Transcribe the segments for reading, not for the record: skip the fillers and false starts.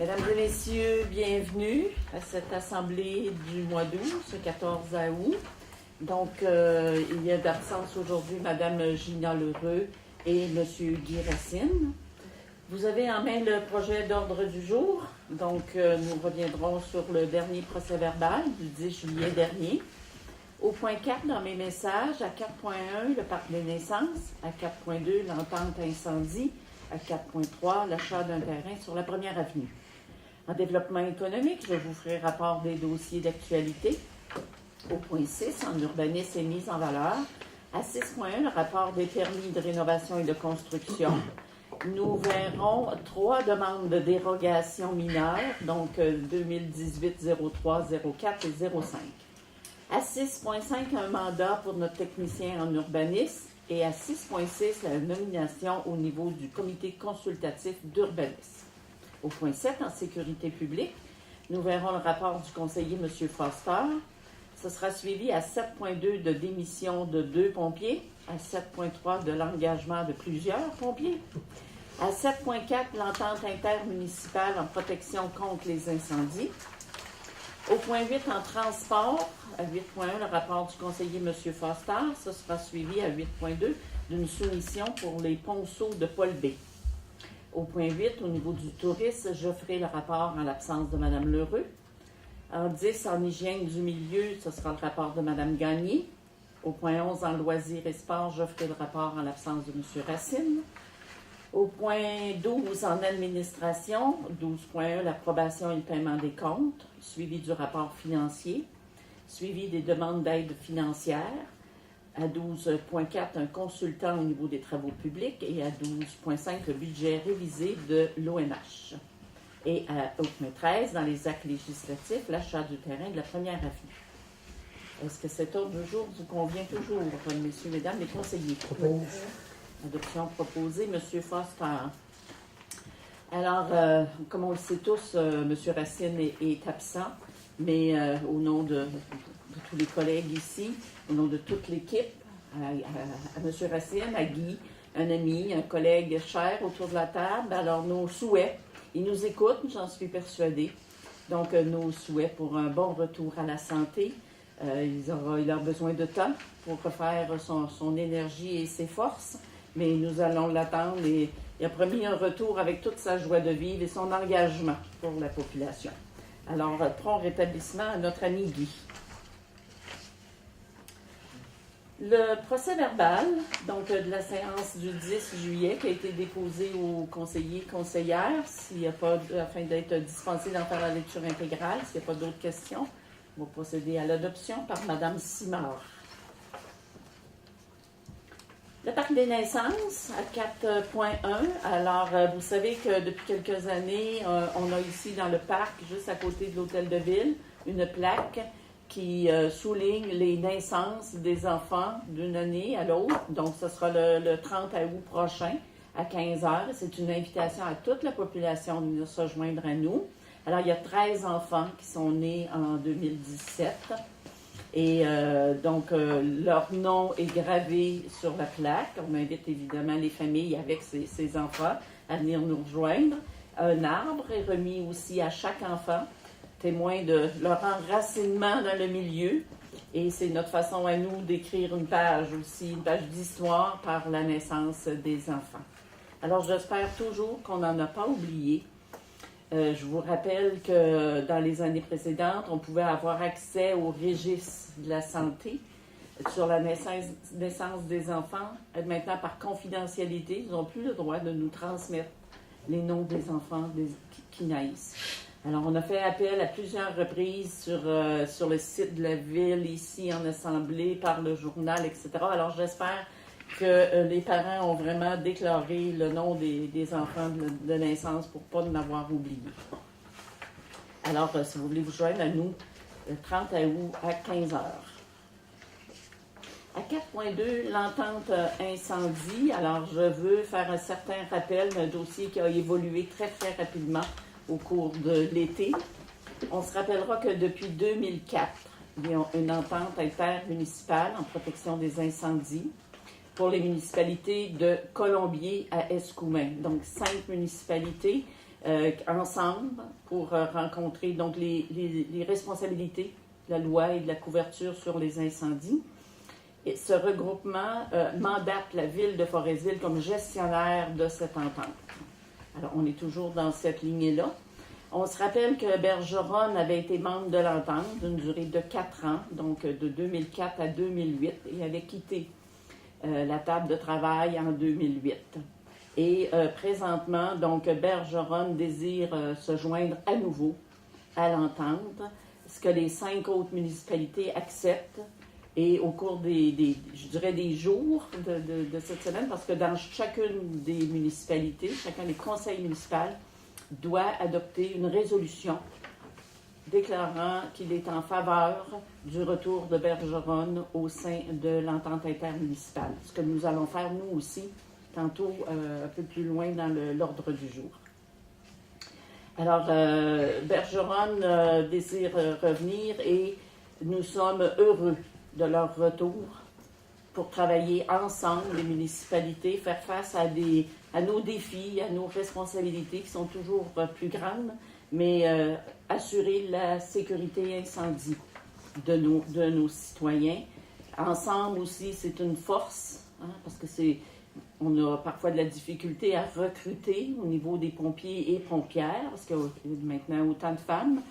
Mesdames et messieurs, bienvenue à cette assemblée du mois d'août, ce 14 août. Donc, il y a d'absence aujourd'hui Mme Gina Lheureux et M. Guy Racine. Vous avez en main le projet d'ordre du jour. Donc, nous reviendrons sur le dernier procès-verbal du 10 juillet dernier. Au point 4 dans mes messages, à 4.1, le parc des naissances, à 4.2, l'entente incendie, à 4.3, l'achat d'un terrain sur la première avenue. En développement économique, je vous ferai rapport des dossiers d'actualité. Au point 6, en urbanisme et mise en valeur. À 6.1, le rapport des permis de rénovation et de construction. Nous verrons 3 demandes de dérogation mineure, donc 2018, 03, 04 et 05. À 6.5, un mandat pour notre technicien en urbanisme. Et à 6.6, la nomination au niveau du comité consultatif d'urbanisme. Au point 7, en sécurité publique, nous verrons le rapport du conseiller M. Foster. Ce sera suivi à 7.2 de démission de 2 pompiers, à 7.3 de l'engagement de plusieurs pompiers, à 7.4, l'entente intermunicipale en protection contre les incendies. Au point 8, en transport, à 8.1, le rapport du conseiller M. Foster. Ce sera suivi à 8.2 d'une soumission pour les ponceaux de Paul B. Au point 8, au niveau du tourisme, je ferai le rapport en l'absence de Mme Lheureux. En 10, en hygiène du milieu, ce sera le rapport de Mme Gagné. Au point 11, en loisirs et sport, je ferai le rapport en l'absence de M. Racine. Au point 12, en administration, 12.1, l'approbation et le paiement des comptes, suivi du rapport financier, suivi des demandes d'aide financière. À 12.4, un consultant au niveau des travaux publics et à 12.5, le budget révisé de l'ONH. Et au point 13, dans les actes législatifs, l'achat du terrain de la première avenue. Est-ce que cet ordre du jour vous convient toujours, messieurs, mesdames les conseillers? Adoption proposée, M. Foster. Alors, comme on le sait tous, M. Racine est absent, mais au nom de tous les collègues ici, au nom de toute l'équipe, à M. Racine, à Guy, un ami, un collègue cher autour de la table, alors nos souhaits, ils nous écoutent, j'en suis persuadée, donc nos souhaits pour un bon retour à la santé. Il a besoin de temps pour refaire son énergie et ses forces, mais nous allons l'attendre et il a promis un retour avec toute sa joie de vivre et son engagement pour la population. Alors, prompt rétablissement à notre ami Guy. Le procès-verbal, donc de la séance du 10 juillet, qui a été déposé aux conseillers et conseillères, afin d'être dispensé d'en faire la lecture intégrale, s'il n'y a pas d'autres questions, on va procéder à l'adoption par Mme Simard. Le parc des naissances, à 4.1. Alors, vous savez que depuis quelques années, on a ici dans le parc, juste à côté de l'hôtel de ville, une plaque qui souligne les naissances des enfants d'une année à l'autre. Donc, ce sera le 30 août prochain, à 15h. C'est une invitation à toute la population de venir se rejoindre à nous. Alors, il y a 13 enfants qui sont nés en 2017. Et donc, leur nom est gravé sur la plaque. On invite évidemment les familles avec ces enfants à venir nous rejoindre. Un arbre est remis aussi à chaque enfant, témoin de leur enracinement dans le milieu. Et c'est notre façon à nous d'écrire une page aussi, une page d'histoire par la naissance des enfants. Alors, j'espère toujours qu'on n'en a pas oublié. Je vous rappelle que dans les années précédentes, on pouvait avoir accès au registre de la santé sur la naissance des enfants. Maintenant, par confidentialité, ils n'ont plus le droit de nous transmettre les noms des enfants qui naissent. Alors, on a fait appel à plusieurs reprises sur le site de la ville, ici en assemblée, par le journal, etc. Alors, j'espère que les parents ont vraiment déclaré le nom des enfants de naissance pour ne pas en avoir oublié. Alors, si vous voulez vous joindre à nous, le 30 août à 15h. À 4.2, l'entente incendie. Alors, je veux faire un certain rappel d'un dossier qui a évolué très, très rapidement au cours de l'été. On se rappellera que depuis 2004, il y a une entente intermunicipale en protection des incendies pour les municipalités de Colombier à Escoumins. Donc, 5 municipalités ensemble pour rencontrer donc les responsabilités de la loi et de la couverture sur les incendies. Et ce regroupement mandate la ville de Forestville comme gestionnaire de cette entente. Alors, on est toujours dans cette lignée-là. On se rappelle que Bergeron avait été membre de l'entente d'une durée de 4 ans, donc de 2004 à 2008, et avait quitté la table de travail en 2008. Et présentement, donc, Bergeron désire se joindre à nouveau à l'entente, ce que les 5 autres municipalités acceptent. Et au cours je dirais des jours de cette semaine, parce que dans chacune des municipalités, chacun des conseils municipaux doit adopter une résolution déclarant qu'il est en faveur du retour de Bergeron au sein de l'entente intermunicipale. Ce que nous allons faire, nous aussi, tantôt un peu plus loin dans l'ordre du jour. Alors, Bergeron désire revenir et nous sommes heureux de leur retour pour travailler ensemble, les municipalités, faire face à nos défis, à nos responsabilités qui sont toujours plus grandes, mais assurer la sécurité incendie de nos citoyens. Ensemble aussi, c'est une force, hein, parce que on a parfois de la difficulté à recruter au niveau des pompiers et pompières, parce qu'il y a maintenant autant de femmes.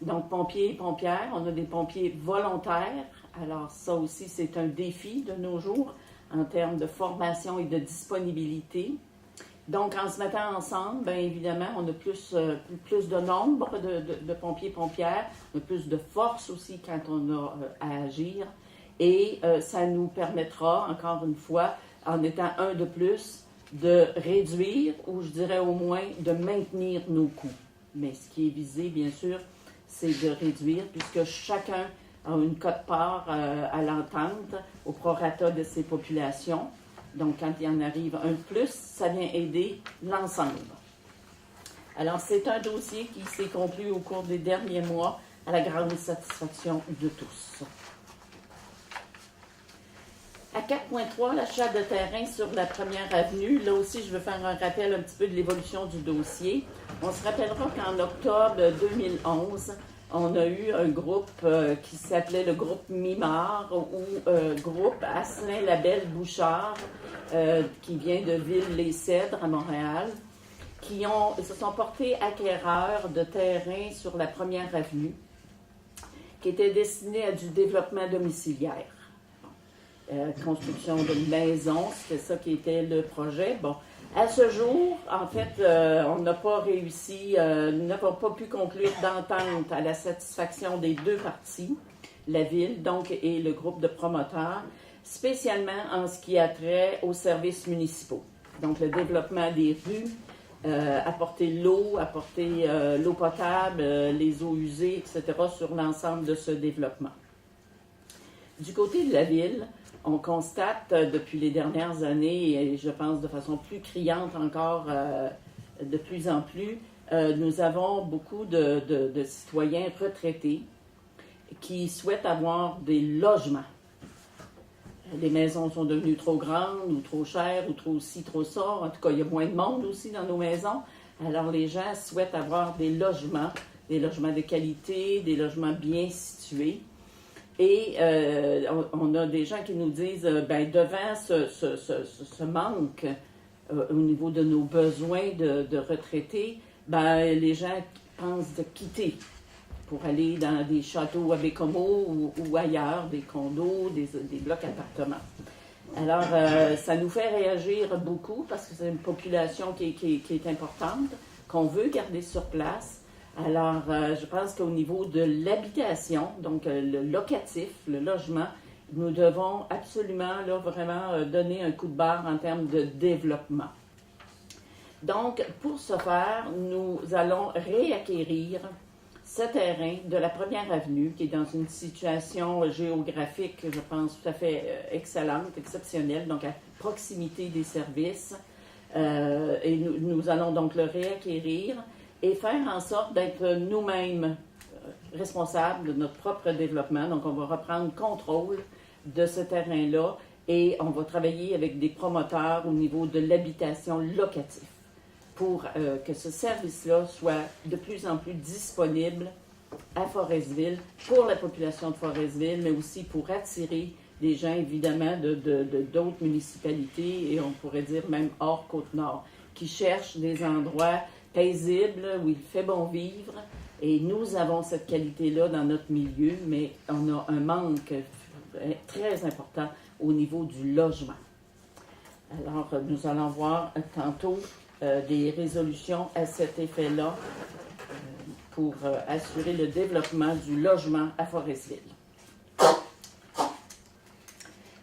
Donc, pompiers et pompières, on a des pompiers volontaires. Alors, ça aussi, c'est un défi de nos jours en termes de formation et de disponibilité. Donc, en se mettant ensemble, bien évidemment, on a plus de nombre de pompiers et pompières, on a plus de force aussi quand on a à agir. Et ça nous permettra, encore une fois, en étant un de plus, de réduire, ou je dirais au moins de maintenir nos coûts. Mais ce qui est visé, bien sûr, c'est de réduire, puisque chacun a une quote-part à l'entente au prorata de ses populations. Donc, quand il y en arrive un de plus, ça vient aider l'ensemble. Alors, c'est un dossier qui s'est conclu au cours des derniers mois à la grande satisfaction de tous. À 4.3, l'achat de terrain sur la première avenue. Là aussi, je veux faire un rappel un petit peu de l'évolution du dossier. On se rappellera qu'en octobre 2011, on a eu un groupe qui s'appelait le groupe Mimard ou groupe Asselin-Labelle-Bouchard qui vient de Ville-les-Cèdres à Montréal, qui se sont portés acquéreurs de terrain sur la première avenue qui était destiné à du développement domiciliaire. Construction de maisons, c'était ça qui était le projet. Bon, à ce jour, en fait, on n'a pas réussi, nous n'avons pas pu conclure d'entente à la satisfaction des deux parties, la ville donc et le groupe de promoteurs, spécialement en ce qui a trait aux services municipaux. Donc, le développement des rues, apporter l'eau, apporter l'eau potable, les eaux usées, etc., sur l'ensemble de ce développement. Du côté de la ville, on constate depuis les dernières années, et je pense de façon plus criante encore de plus en plus, nous avons beaucoup de citoyens retraités qui souhaitent avoir des logements. Les maisons sont devenues trop grandes ou trop chères ou trop ci, trop ça. En tout cas, il y a moins de monde aussi dans nos maisons. Alors, les gens souhaitent avoir des logements de qualité, des logements bien situés. Et on a des gens qui nous disent, devant ce manque au niveau de nos besoins de retraités, les gens pensent de quitter pour aller dans des châteaux à Bécomo ou ailleurs, des condos, des blocs appartements. Alors, ça nous fait réagir beaucoup parce que c'est une population qui est importante, qu'on veut garder sur place. Alors, je pense qu'au niveau de l'habitation, donc le locatif, le logement, nous devons absolument vraiment donner un coup de barre en termes de développement. Donc, pour ce faire, nous allons réacquérir ce terrain de la première avenue, qui est dans une situation géographique, je pense, tout à fait excellente, exceptionnelle, donc à proximité des services. Et nous allons donc le réacquérir et faire en sorte d'être nous-mêmes responsables de notre propre développement. Donc, on va reprendre contrôle de ce terrain-là et on va travailler avec des promoteurs au niveau de l'habitation locative pour que ce service-là soit de plus en plus disponible à Forestville, pour la population de Forestville, mais aussi pour attirer des gens, évidemment, d'autres municipalités, et on pourrait dire même hors Côte-Nord, qui cherchent des endroits paisibles où il fait bon vivre. Et nous avons cette qualité-là dans notre milieu, mais on a un manque très important au niveau du logement. Alors, nous allons voir tantôt des résolutions à cet effet-là pour assurer le développement du logement à Forestville.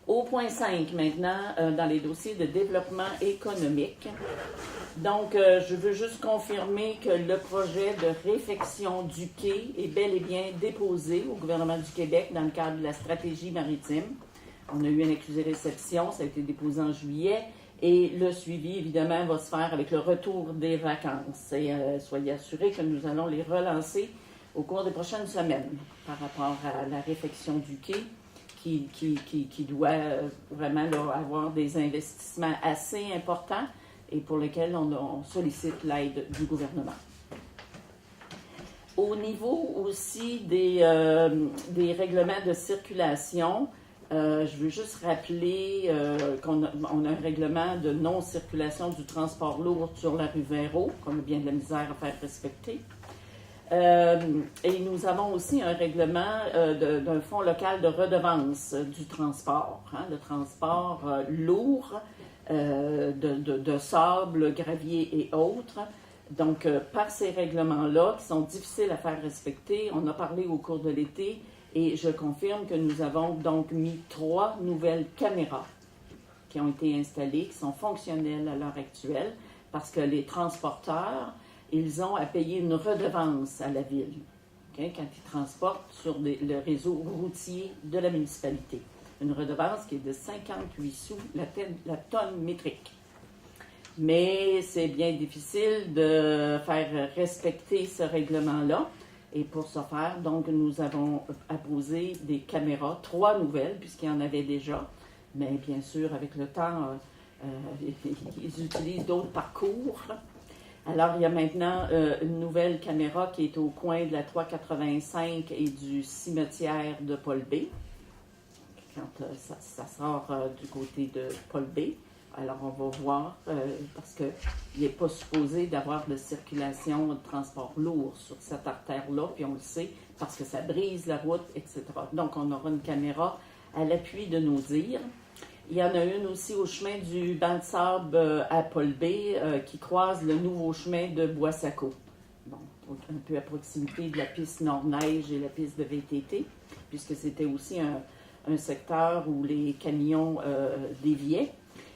Au point 5 maintenant, dans les dossiers de développement économique. Donc, je veux juste confirmer que le projet de réfection du quai est bel et bien déposé au gouvernement du Québec dans le cadre de la stratégie maritime. On a eu une accusé-réception, ça a été déposé en juillet, et le suivi, évidemment, va se faire avec le retour des vacances. Et soyez assurés que nous allons les relancer au cours des prochaines semaines par rapport à la réfection du quai, qui doit vraiment là, avoir des investissements assez importants et pour lesquels on sollicite l'aide du gouvernement. Au niveau aussi des règlements de circulation, je veux juste rappeler qu'on a un règlement de non-circulation du transport lourd sur la rue Véro, qu'on a bien de la misère à faire respecter. Et nous avons aussi un règlement d'un fonds local de redevance du transport, le transport lourd de sable, gravier et autres. Donc, par ces règlements-là, qui sont difficiles à faire respecter, on a parlé au cours de l'été et je confirme que nous avons donc mis 3 nouvelles caméras qui ont été installées, qui sont fonctionnelles à l'heure actuelle, parce que les transporteurs, ils ont à payer une redevance à la ville quand ils transportent sur le réseau routier de la municipalité. Une redevance qui est de 58 sous la tonne métrique. Mais c'est bien difficile de faire respecter ce règlement-là. Et pour ce faire, donc, nous avons apposé des caméras, 3 nouvelles, puisqu'il y en avait déjà. Mais bien sûr, avec le temps, ils utilisent d'autres parcours. Alors, il y a maintenant une nouvelle caméra qui est au coin de la 385 et du cimetière de Paul B. Quand ça sort du côté de Paul B. Alors, on va voir, parce qu'il n'est pas supposé d'avoir de circulation de transport lourd sur cette artère-là, puis on le sait, parce que ça brise la route, etc. Donc, on aura une caméra à l'appui de nos dires. Il y en a une aussi au chemin du banc de sable à Paul B, qui croise le nouveau chemin de Boissaco. Bon, un peu à proximité de la piste Nord-Neige et la piste de VTT, puisque c'était aussi un secteur où les camions déviaient.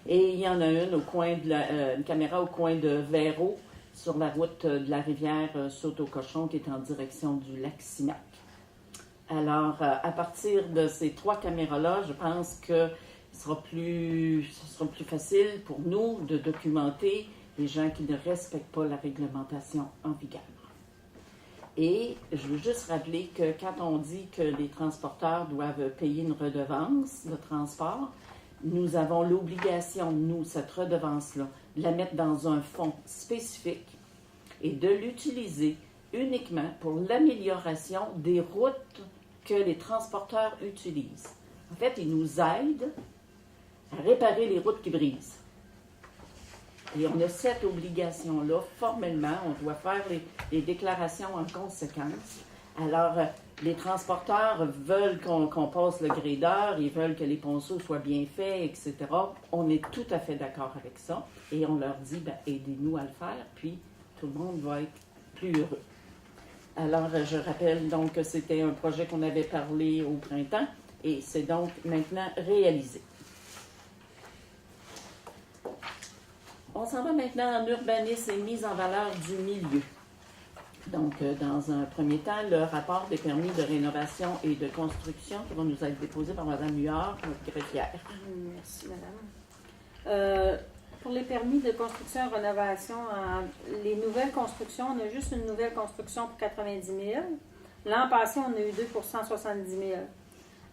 Et il y en a une une caméra au coin de Véro, sur la route de la rivière Saute-au-Cochon, qui est en direction du lac Sinac. Alors, à partir de ces 3 caméras-là, je pense que ce sera plus facile pour nous de documenter les gens qui ne respectent pas la réglementation en vigueur. Et je veux juste rappeler que quand on dit que les transporteurs doivent payer une redevance de transport, nous avons l'obligation, nous, cette redevance-là, de la mettre dans un fonds spécifique et de l'utiliser uniquement pour l'amélioration des routes que les transporteurs utilisent. En fait, ils nous aident à réparer les routes qui brisent. Et on a cette obligation-là, formellement, on doit faire les déclarations en conséquence. Alors, les transporteurs veulent qu'on passe le grédeur, ils veulent que les ponceaux soient bien faits, etc. On est tout à fait d'accord avec ça. Et on leur dit, aidez-nous à le faire, puis tout le monde va être plus heureux. Alors, je rappelle donc que c'était un projet qu'on avait parlé au printemps, et c'est donc maintenant réalisé. On s'en va maintenant en urbanisme et mise en valeur du milieu. Donc, dans un premier temps, le rapport des permis de rénovation et de construction qui va nous être déposé par Mme Huard, notre greffière. Merci, Madame. Pour les permis de construction et rénovation, les nouvelles constructions, on a juste une nouvelle construction pour 90 000. L'an passé, on a eu 2 pour 170 000.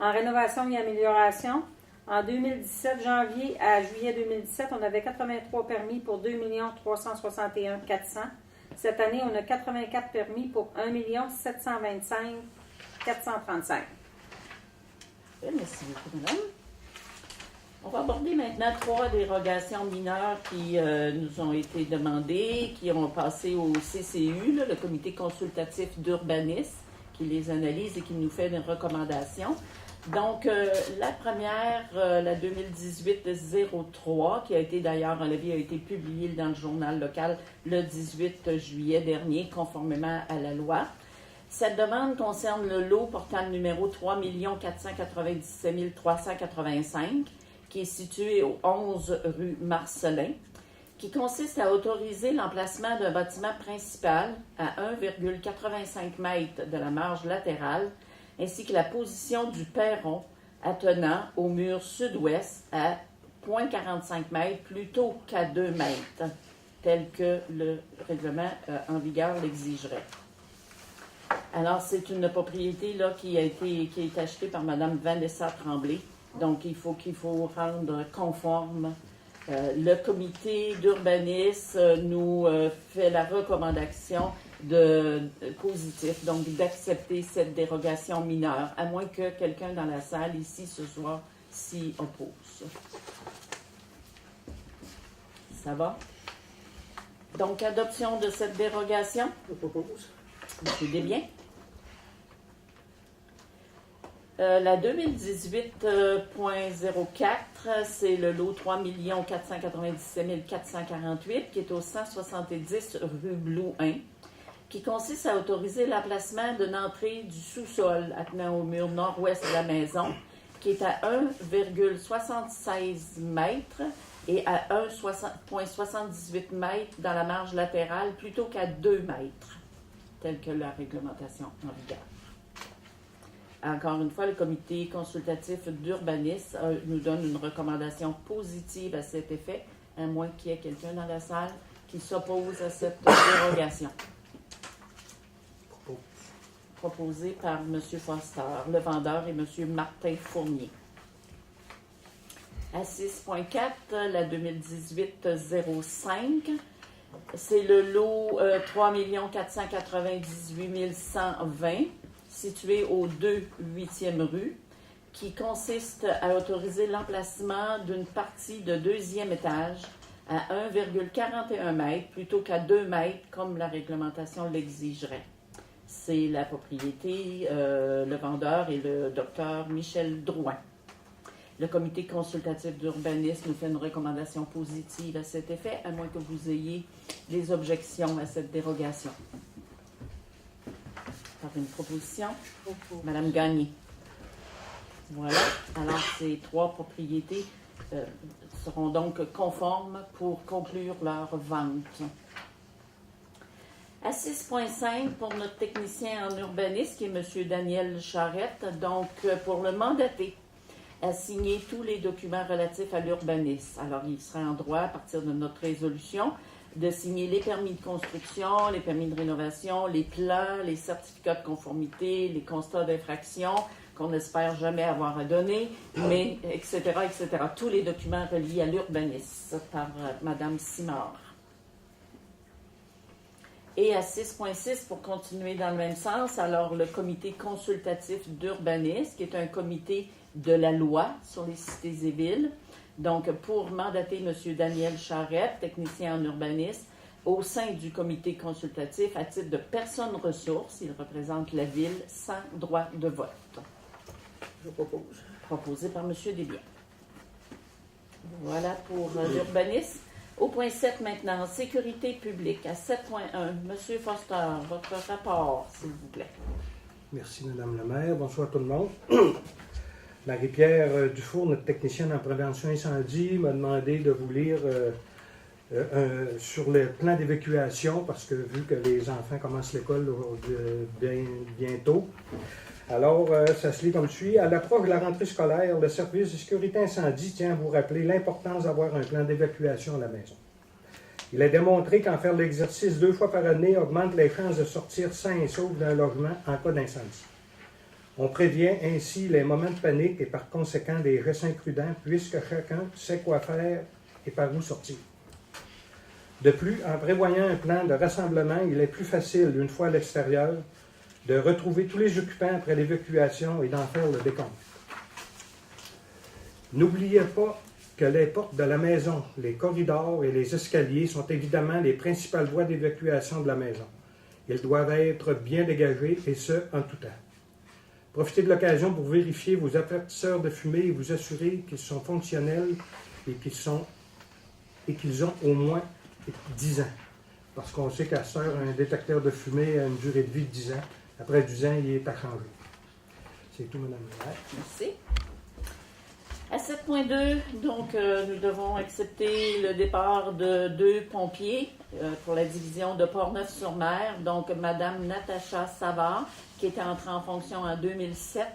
En rénovation et amélioration, En 2017, janvier à juillet 2017, on avait 83 permis pour 2 361 400. Cette année, on a 84 permis pour 1 725 435. Merci beaucoup, madame. On va aborder maintenant 3 dérogations mineures qui nous ont été demandées, qui ont passé au CCU, là, le Comité consultatif d'urbanisme, qui les analyse et qui nous fait des recommandations. Donc, la première, la 2018-03, qui a été d'ailleurs, l'avis a été publié dans le journal local le 18 juillet dernier, conformément à la loi. Cette demande concerne le lot portant le numéro 3 497 385, qui est situé au 11 rue Marcelin, qui consiste à autoriser l'emplacement d'un bâtiment principal à 1,85 m de la marge latérale, ainsi que la position du perron attenant au mur sud-ouest à 0,45 m plutôt qu'à 2 mètres, tel que le règlement en vigueur l'exigerait. Alors, c'est une propriété là, qui a été achetée par Mme Vanessa Tremblay. Donc, il faut rendre conforme. Le comité d'urbanisme nous fait la recommandation positive, donc d'accepter cette dérogation mineure, à moins que quelqu'un dans la salle ici ce soir s'y oppose. Ça va? Donc, adoption de cette dérogation. Je propose. Monsieur Desbiens. La 2018.04, c'est le lot 3 497 448 qui est au 170 rue Blouin, qui consiste à autoriser l'emplacement d'une entrée du sous-sol attenant au mur nord-ouest de la maison, qui est à 1,76 m et à 1,78 m dans la marge latérale plutôt qu'à 2 mètres, telle que la réglementation en vigueur. Encore une fois, le comité consultatif d'urbanisme nous donne une recommandation positive à cet effet, à moins qu'il y ait quelqu'un dans la salle qui s'oppose à cette dérogation. Proposée par M. Foster, le vendeur, et M. Martin Fournier. À 6.4, la 2018-05, c'est le lot 3 498 120, situé au 2/8e rue, qui consiste à autoriser l'emplacement d'une partie de 2e étage à 1,41 m plutôt qu'à 2 mètres, comme la réglementation l'exigerait. C'est la propriété, le vendeur et le docteur Michel Drouin. Le comité consultatif d'urbanisme nous fait une recommandation positive à cet effet, à moins que vous ayez des objections à cette dérogation. Par une proposition, Madame Gagné. Voilà. Alors, ces 3 propriétés seront donc conformes pour conclure leur vente. À 6.5, pour notre technicien en urbanisme, qui est M. Daniel Charette, donc pour le mandater à signer tous les documents relatifs à l'urbanisme. Alors, il sera en droit, à partir de notre résolution, de signer les permis de construction, les permis de rénovation, les plans, les certificats de conformité, les constats d'infraction qu'on n'espère jamais avoir à donner, mais etc., etc. Tous les documents reliés à l'urbanisme par Mme Simard. Et à 6.6, pour continuer dans le même sens, alors le comité consultatif d'urbanisme, qui est un comité de la loi sur les cités et villes, donc pour mandater M. Daniel Charette, technicien en urbanisme, au sein du comité consultatif à titre de personne ressource. Il représente la ville sans droit de vote. Je propose. Proposé par M. Desbiens. Voilà pour l'urbanisme. Au point 7 maintenant, sécurité publique. À 7.1, M. Foster, votre rapport, s'il vous plaît. Merci, Mme la maire. Bonsoir tout le monde. Marie-Pierre Dufour, notre technicienne en prévention incendie, m'a demandé de vous lire sur le plan d'évacuation, parce que vu que les enfants commencent l'école bientôt, alors ça se lit comme suit. À l'approche de la rentrée scolaire, le service de sécurité incendie tient à vous rappeler l'importance d'avoir un plan d'évacuation à la maison. Il est démontré qu'en faire l'exercice 2 fois par année augmente les chances de sortir sain et sauf d'un logement en cas d'incendie. On prévient ainsi les moments de panique et par conséquent des gestes imprudents, puisque chacun sait quoi faire et par où sortir. De plus, en prévoyant un plan de rassemblement, il est plus facile, une fois à l'extérieur, de retrouver tous les occupants après l'évacuation et d'en faire le décompte. N'oubliez pas que les portes de la maison, les corridors et les escaliers sont évidemment les principales voies d'évacuation de la maison. Ils doivent être bien dégagés, et ce, en tout temps. Profitez de l'occasion pour vérifier vos avertisseurs de fumée et vous assurer qu'ils sont fonctionnels et qu'ils ont au moins 10 ans. Parce qu'on sait qu'à ce heure, un détecteur de fumée a une durée de vie de 10 ans. Après 10 ans, il est à changer. C'est tout, Mme le maire. Merci. À 7.2, donc, nous devons accepter le départ de 2 pompiers pour la division de Portneuf-sur-Mer. Donc, Mme Natacha Savard, qui était entrée en fonction en 2007,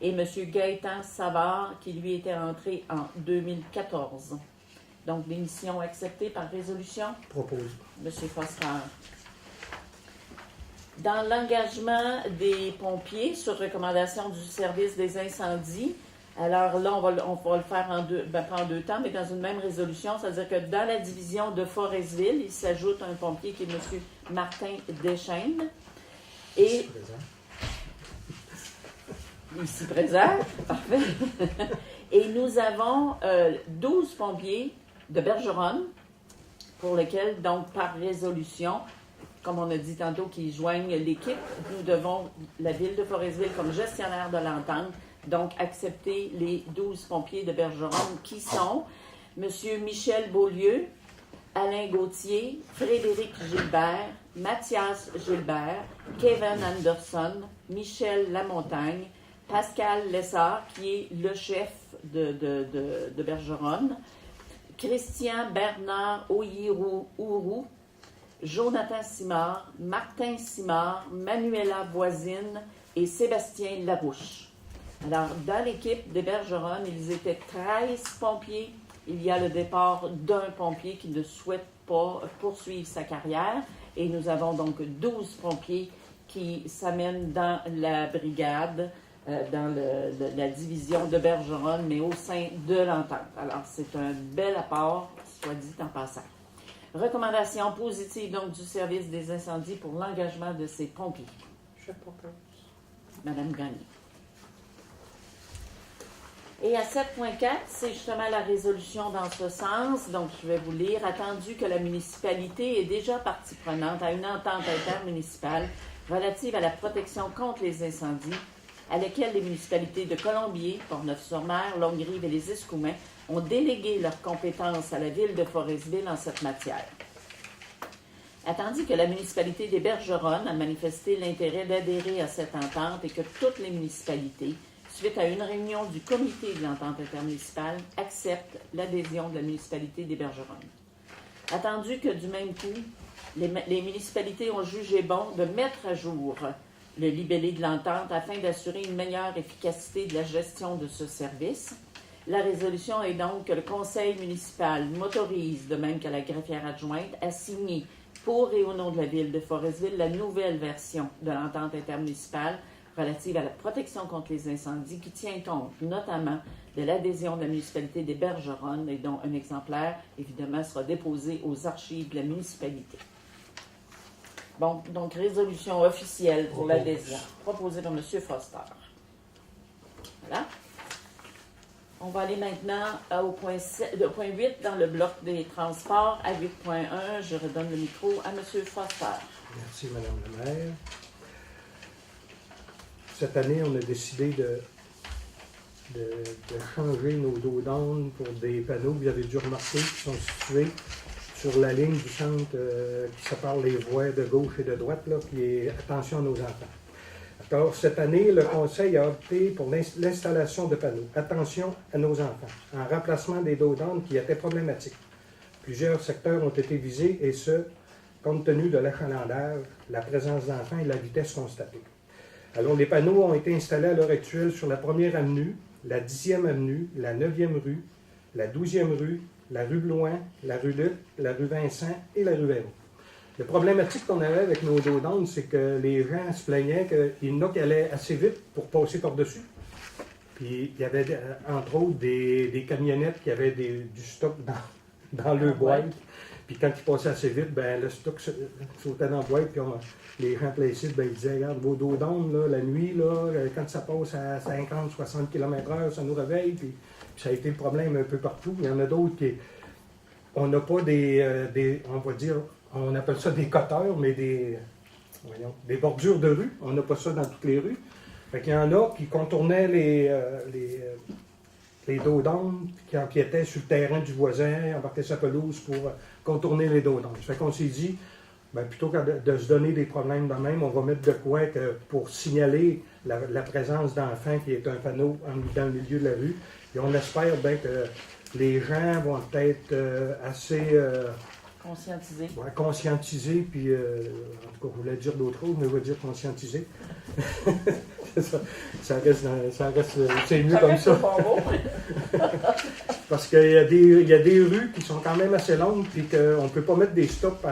et M. Gaëtan Savard, qui lui était entré en 2014. Donc, l'émission acceptée par résolution. Propose. M. Foster. Dans l'engagement des pompiers, sur recommandation du service des incendies, alors là, on va le faire en deux temps, mais dans une même résolution, c'est-à-dire que dans la division de Forestville, il s'ajoute un pompier qui est M. Martin Deschaines. Et ici présent, parfait. Et nous avons 12 pompiers de Bergeronne, pour lesquels, donc, par résolution, comme on a dit tantôt, qui joignent l'équipe, nous devons, la ville de Forestville, comme gestionnaire de l'entente, donc accepter les 12 pompiers de Bergeronne qui sont M. Michel Beaulieu, Alain Gauthier, Frédéric Gilbert, Mathias Gilbert, Kevin Anderson, Michel Lamontagne, Pascal Lessard, qui est le chef de Bergeronne, Christian Bernard Oyirou-Ourou, Jonathan Simard, Martin Simard, Manuela Voisine et Sébastien Larouche. Alors, dans l'équipe des Bergeronne, ils étaient 13 pompiers. Il y a le départ d'un pompier qui ne souhaite pas poursuivre sa carrière. Et nous avons donc 12 pompiers qui s'amènent dans la brigade, dans la division de Bergeronne, mais au sein de l'entente. Alors, c'est un bel apport, soit dit en passant. Recommandation positive donc du service des incendies pour l'engagement de ces pompiers. Je propose. Madame Gagné. Et à 7.4, c'est justement la résolution dans ce sens. Donc, je vais vous lire. Attendu que la municipalité est déjà partie prenante à une entente intermunicipale relative à la protection contre les incendies, à laquelle les municipalités de Colombier, Portneuf-sur-Mer, Longuerive et les Escoumins ont délégué leurs compétences à la ville de Forestville en cette matière. Attendu que la municipalité des Bergeronne a manifesté l'intérêt d'adhérer à cette entente et que toutes les municipalités, suite à une réunion du comité de l'entente intermunicipale, acceptent l'adhésion de la municipalité des Bergeronne. Attendu que du même coup, les municipalités ont jugé bon de mettre à jour le libellé de l'entente afin d'assurer une meilleure efficacité de la gestion de ce service. La résolution est donc que le conseil municipal m'autorise, de même que la greffière adjointe, à signer pour et au nom de la ville de Forestville la nouvelle version de l'entente intermunicipale relative à la protection contre les incendies qui tient compte notamment de l'adhésion de la municipalité des Bergeronne et dont un exemplaire, évidemment, sera déposé aux archives de la municipalité. Bon, donc résolution officielle pour l'adhésion, proposée par M. Foster. Voilà. On va aller maintenant au point 8 dans le bloc des transports. À 8.1, je redonne le micro à M. Foster. Merci, Mme la maire. Cette année, on a décidé de changer nos dos d'âne pour des panneaux que vous avez dû remarquer qui sont situés sur la ligne du centre qui sépare les voies de gauche et de droite, là, qui est attention à nos enfants. Alors, cette année, le Conseil a opté pour l'installation de panneaux. Attention à nos enfants, en remplacement des dos d'âne qui étaient problématiques. Plusieurs secteurs ont été visés, et ce, compte tenu de l'achalandage, la présence d'enfants et la vitesse constatée. Alors, les panneaux ont été installés à l'heure actuelle sur la 1e avenue, la 10e avenue, la 9e rue, la 12e rue, la rue Bloin, la rue Luc, la rue Vincent et la rue Véro. La problématique qu'on avait avec nos dos d'onde, c'est que les gens se plaignaient qu'il y en a qui allaient assez vite pour passer par-dessus. Puis il y avait, entre autres, des camionnettes qui avaient du stock dans le boîte. Puis quand ils passaient assez vite, ben, le stock sautait dans la boîte. Puis les gens placés, ben, ils disaient, regarde, vos dos d'onde, là, la nuit, là, quand ça passe à 50, 60 km/h, ça nous réveille. Puis ça a été le problème un peu partout. Il y en a d'autres qui... On n'a pas on va dire, on appelle ça des coteurs, mais des bordures de rue. On n'a pas ça dans toutes les rues. Fait qu'il y en a qui contournaient les dos d'onde, qui empiétaient sur le terrain du voisin, embarquaient sa pelouse pour contourner les dos d'onde. Fait qu'on s'est dit, ben, plutôt que de se donner des problèmes de même, on va mettre de quoi que pour signaler la présence d'enfants qui est un panneau dans le milieu de la rue. Et on espère bien que les gens vont être assez... conscientisés, puis en tout cas, je voulais dire d'autres choses, mais je vais dire conscientisés. ça reste, c'est mieux comme ça. Parce qu'il y a des rues qui sont quand même assez longues, puis qu'on ne peut pas mettre des stops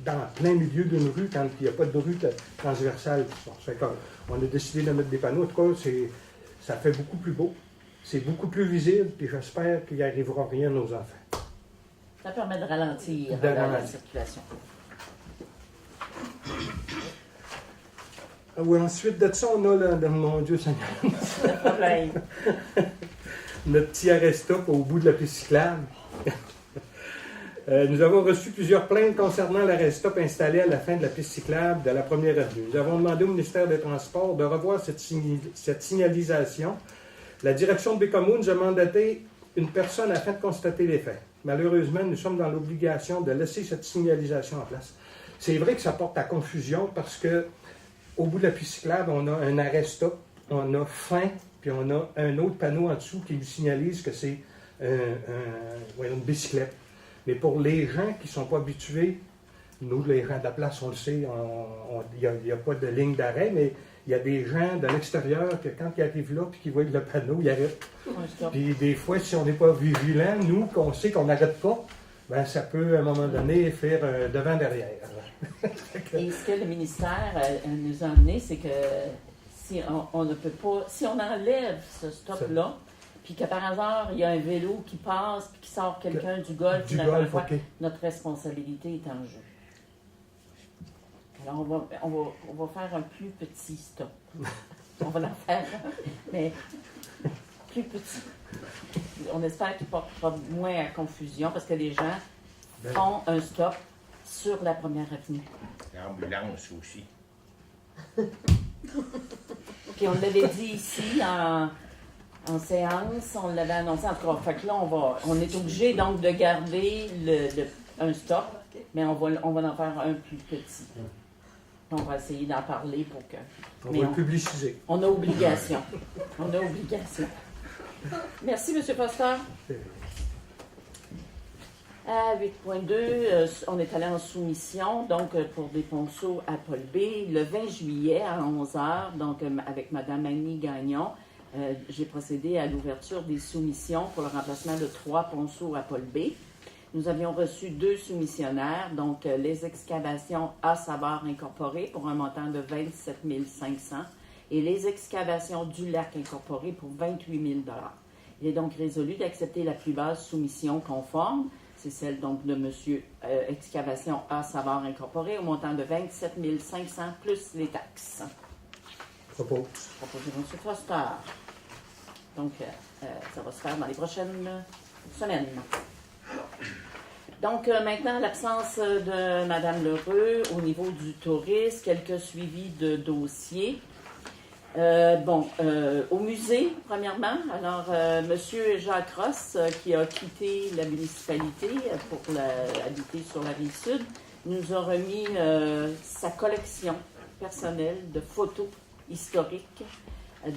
dans plein milieu d'une rue quand il n'y a pas de rue transversale. On a décidé de mettre des panneaux. En tout cas, ça fait beaucoup plus beau. C'est beaucoup plus visible, puis j'espère qu'il n'y arrivera rien à nos enfants. Ça permet de ralentir la circulation. Ah oui, ensuite de ça, on a, mon Dieu Seigneur, Le problème. notre petit arrêt-stop au bout de la piste cyclable. Nous avons reçu plusieurs plaintes concernant l'arrêt-stop installé à la fin de la piste cyclable de la première avenue. Nous avons demandé au ministère des Transports de revoir cette signalisation. La direction de Bécomo nous a mandaté une personne afin de constater les faits. Malheureusement, nous sommes dans l'obligation de laisser cette signalisation en place. C'est vrai que ça porte à confusion parce que au bout de la piste cyclable, on a un arrêt-stop, on a fin, puis on a un autre panneau en dessous qui nous signalise que c'est une bicyclette. Mais pour les gens qui ne sont pas habitués, nous, les gens de la place, on le sait, il n'y a pas de ligne d'arrêt, mais il y a des gens de l'extérieur que quand ils arrivent là puis qu'ils voient le panneau, ils arrêtent. Puis des fois, si on n'est pas vigilant, nous, qu'on sait qu'on n'arrête pas, ben ça peut, à un moment donné, faire devant-derrière. Et ce que le ministère nous a amené, c'est que si on ne peut pas, si on enlève ce stop-là, puis que par hasard, il y a un vélo qui passe puis qui sort quelqu'un du golf, notre responsabilité est en jeu. Alors, on va faire un plus petit stop. On va en faire mais plus petit. On espère qu'il portera moins à confusion parce que les gens font un stop sur la première avenue. L'ambulance aussi. Puis on l'avait dit ici en séance, on l'avait annoncé en tout cas. Fait que là, on est obligé donc de garder un stop, mais on va en faire un plus petit. On va essayer d'en parler pour que... On va le publiciser. On a obligation. Merci, M. Foster. À 8.2, on est allé en soumission, donc pour des ponceaux à Paul B. Le 20 juillet à 11h, donc avec Mme Annie Gagnon, j'ai procédé à l'ouverture des soumissions pour le remplacement de 3 ponceaux à Paul B. Nous avions reçu 2 soumissionnaires, donc les excavations à Savard Incorporé pour un montant de 27 500 et les excavations du Lac Incorporé pour 28 000 $. Il est donc résolu d'accepter la plus basse soumission conforme, c'est celle donc de M. Excavation à Savard Incorporé au montant de 27 500 plus les taxes. Proposé M. Foster. Donc, ça va se faire dans les prochaines semaines. Donc, maintenant, l'absence de Mme Lheureux au niveau du tourisme, quelques suivis de dossiers. Au musée, premièrement, alors, M. Jacques Ross, qui a quitté la municipalité pour habiter sur la Rive-Sud, nous a remis sa collection personnelle de photos historiques,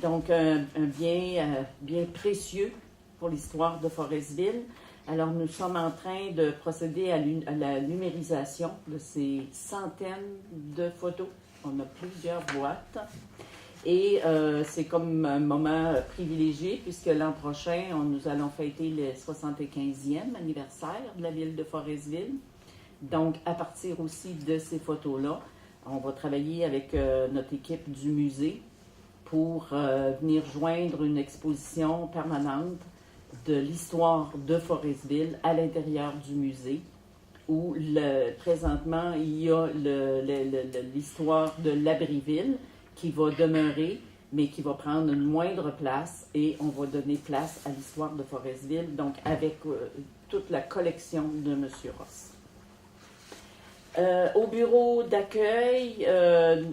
donc un bien précieux pour l'histoire de Forestville. Alors, nous sommes en train de procéder à la numérisation de ces centaines de photos. On a plusieurs boîtes. Et c'est comme un moment privilégié, puisque l'an prochain, nous allons fêter le 75e anniversaire de la ville de Forestville. Donc, à partir aussi de ces photos-là, on va travailler avec notre équipe du musée pour venir joindre une exposition permanente de l'histoire de Forestville à l'intérieur du musée, où présentement, il y a l'histoire de l'Abriville qui va demeurer, mais qui va prendre une moindre place, et on va donner place à l'histoire de Forestville, donc avec toute la collection de M. Ross. Au bureau d'accueil,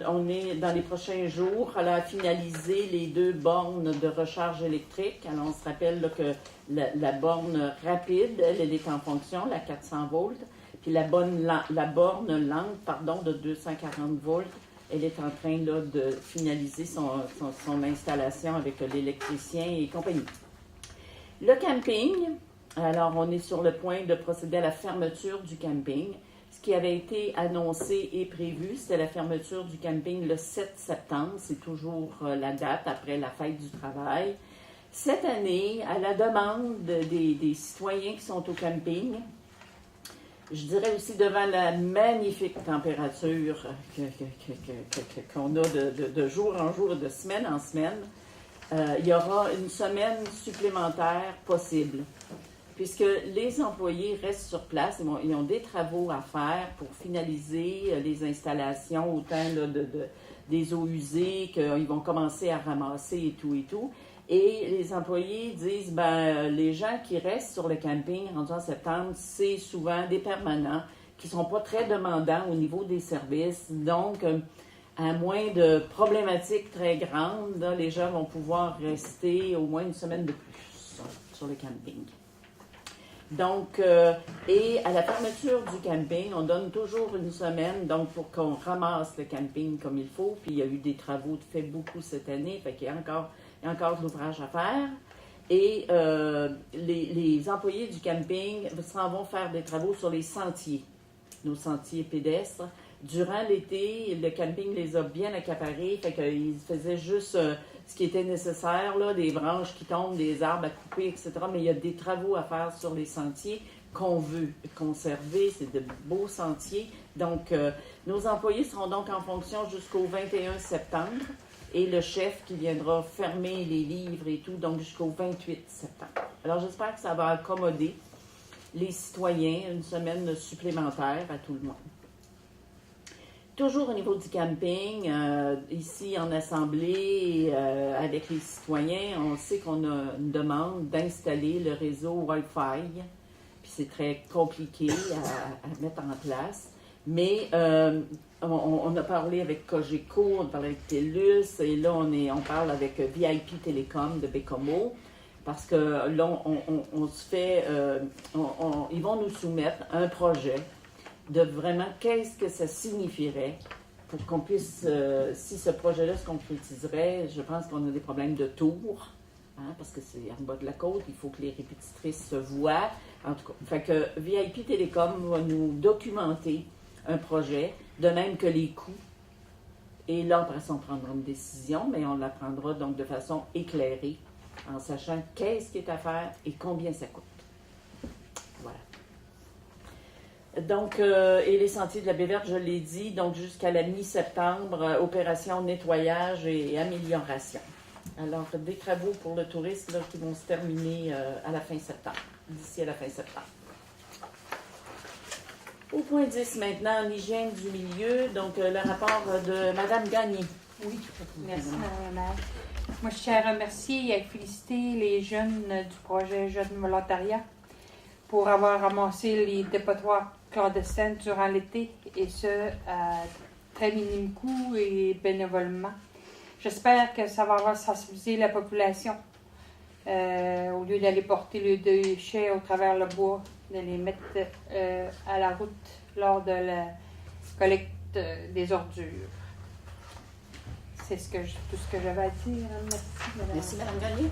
on est dans les prochains jours à finaliser les 2 bornes de recharge électrique. Alors, on se rappelle là, que la borne rapide, elle est en fonction, la 400 volts, puis la borne lente, de 240 volts, elle est en train là, de finaliser son installation avec l'électricien et compagnie. Le camping, alors on est sur le point de procéder à la fermeture du camping. Ce qui avait été annoncé et prévu, c'était la fermeture du camping le 7 septembre. C'est toujours la date après la fête du travail. Cette année, à la demande des citoyens qui sont au camping, je dirais aussi devant la magnifique température qu'on a de jour en jour, de semaine en semaine, il y aura une semaine supplémentaire possible. Puisque les employés restent sur place, ils ont des travaux à faire pour finaliser les installations, autant là, des eaux usées qu'ils vont commencer à ramasser et tout. Et les employés disent, les gens qui restent sur le camping rendus en septembre, c'est souvent des permanents qui ne sont pas très demandants au niveau des services. Donc, à moins de problématiques très grandes, là, les gens vont pouvoir rester au moins une semaine de plus sur le camping. Donc, et à la fermeture du camping, on donne toujours une semaine, donc pour qu'on ramasse le camping comme il faut. Puis il y a eu des travaux fait beaucoup cette année, fait qu'il y a encore de l'ouvrage à faire. Et les employés du camping s'en vont faire des travaux sur les sentiers, nos sentiers pédestres. Durant l'été, le camping les a bien accaparés, fait qu'ils faisaient juste ce qui était nécessaire, là, des branches qui tombent, des arbres à couper, etc. Mais il y a des travaux à faire sur les sentiers qu'on veut conserver. C'est de beaux sentiers. Donc, nos employés seront donc en fonction jusqu'au 21 septembre et le chef qui viendra fermer les livres et tout, donc jusqu'au 28 septembre. Alors, j'espère que ça va accommoder les citoyens une semaine supplémentaire à tout le monde. Toujours au niveau du camping, ici en assemblée, avec les citoyens, on sait qu'on a une demande d'installer le réseau Wi-Fi. Puis c'est très compliqué à mettre en place. Mais on a parlé avec Cogeco, on a parlé avec TELUS, et là on parle avec VIP Télécom de Bécomo. Parce que là, on se fait, ils vont nous soumettre un projet de vraiment qu'est-ce que ça signifierait pour qu'on puisse, si ce projet-là se concrétiserait, je pense qu'on a des problèmes de tour, parce que c'est en bas de la côte, il faut que les répétitrices se voient. En tout cas, fait que VIP Télécom va nous documenter un projet, de même que les coûts. Et là, après ça, on prendra une décision, mais on la prendra donc de façon éclairée, en sachant qu'est-ce qui est à faire et combien ça coûte. Voilà. Donc, et les sentiers de la Baie-Verte, je l'ai dit, donc jusqu'à la mi-septembre, opération nettoyage et amélioration. Alors, des travaux pour le tourisme là, qui vont se terminer à la fin septembre, d'ici à la fin septembre. Au point 10 maintenant, l'hygiène du milieu, donc le rapport de Mme Gagné. Oui, merci Mme la maire. Moi, je tiens à remercier et à féliciter les jeunes du projet Jeunes Volontariat pour avoir ramassé les dépotoirs clandestins durant l'été, et ce, à très minime coût et bénévolement. J'espère que ça va avoir sensibilisé la population. Au lieu d'aller porter les déchets au travers le bois, de les mettre à la route lors de la collecte des ordures. C'est tout ce que j'avais à dire. Merci, Mme Gagné.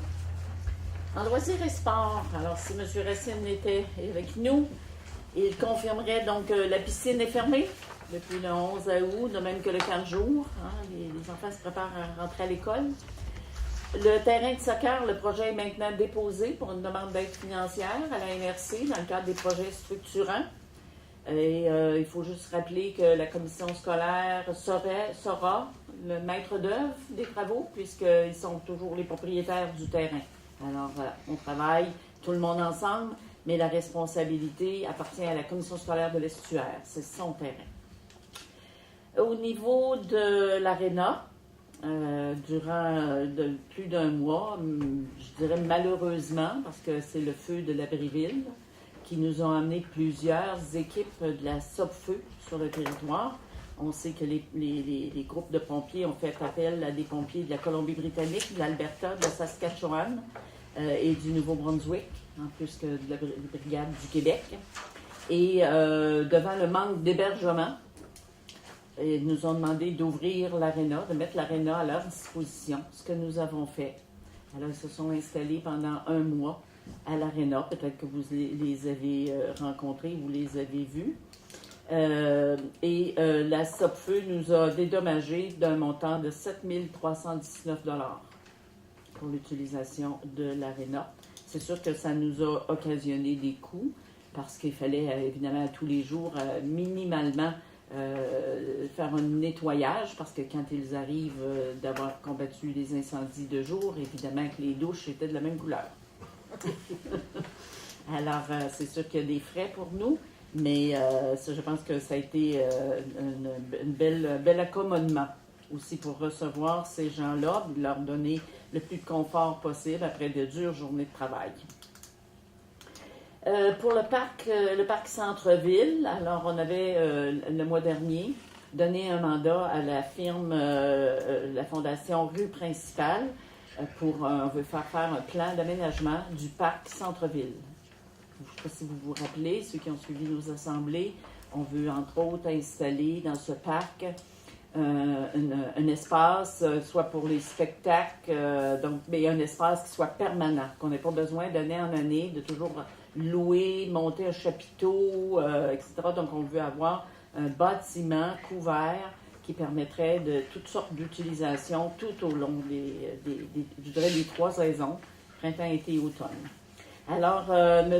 En loisirs et sport, alors si M. Racine était avec nous, il confirmerait donc que la piscine est fermée depuis le 11 août, de même que le 4 jours. Les enfants se préparent à rentrer à l'école. Le terrain de soccer, le projet est maintenant déposé pour une demande d'aide financière à la MRC dans le cadre des projets structurants. Et il faut juste rappeler que la commission scolaire sera le maître d'œuvre des travaux, puisqu'ils sont toujours les propriétaires du terrain. Alors, on travaille tout le monde ensemble, mais la responsabilité appartient à la commission scolaire de l'Estuaire. C'est son terrain. Au niveau de l'aréna, durant plus d'un mois, je dirais malheureusement, parce que c'est le feu de l'Abriville, qui nous ont amené plusieurs équipes de la SOPFEU sur le territoire. On sait que les groupes de pompiers ont fait appel à des pompiers de la Colombie-Britannique, de l'Alberta, de la Saskatchewan et du Nouveau-Brunswick, en plus que de la brigade du Québec. Et devant le manque d'hébergement, ils nous ont demandé d'ouvrir l'aréna, de mettre l'aréna à leur disposition, ce que nous avons fait. Alors, ils se sont installés pendant un mois à l'aréna. Peut-être que vous les avez rencontrés, vous les avez vus. La SOPFEU nous a dédommagé d'un montant de 7 319 $ pour l'utilisation de l'aréna. C'est sûr que ça nous a occasionné des coûts parce qu'il fallait évidemment tous les jours minimalement faire un nettoyage parce que quand ils arrivent d'avoir combattu les incendies de jour, évidemment que les douches étaient de la même couleur. Alors, c'est sûr qu'il y a des frais pour nous, mais ça, je pense que ça a été un bel accommodement aussi pour recevoir ces gens-là, leur donner le plus de confort possible après de dures journées de travail. Pour le parc Centre-Ville, alors on avait le mois dernier donné un mandat à la firme, la Fondation Rue Principale, on veut faire un plan d'aménagement du parc Centre-Ville. Je ne sais pas si vous vous rappelez, ceux qui ont suivi nos assemblées, on veut entre autres installer dans ce parc un espace, soit pour les spectacles, mais un espace qui soit permanent, qu'on n'ait pas besoin d'année en année de toujours louer, monter un chapiteau, etc. Donc, on veut avoir un bâtiment couvert qui permettrait de toutes sortes d'utilisations tout au long je dirais des 3 saisons, printemps, été et automne. Alors, M.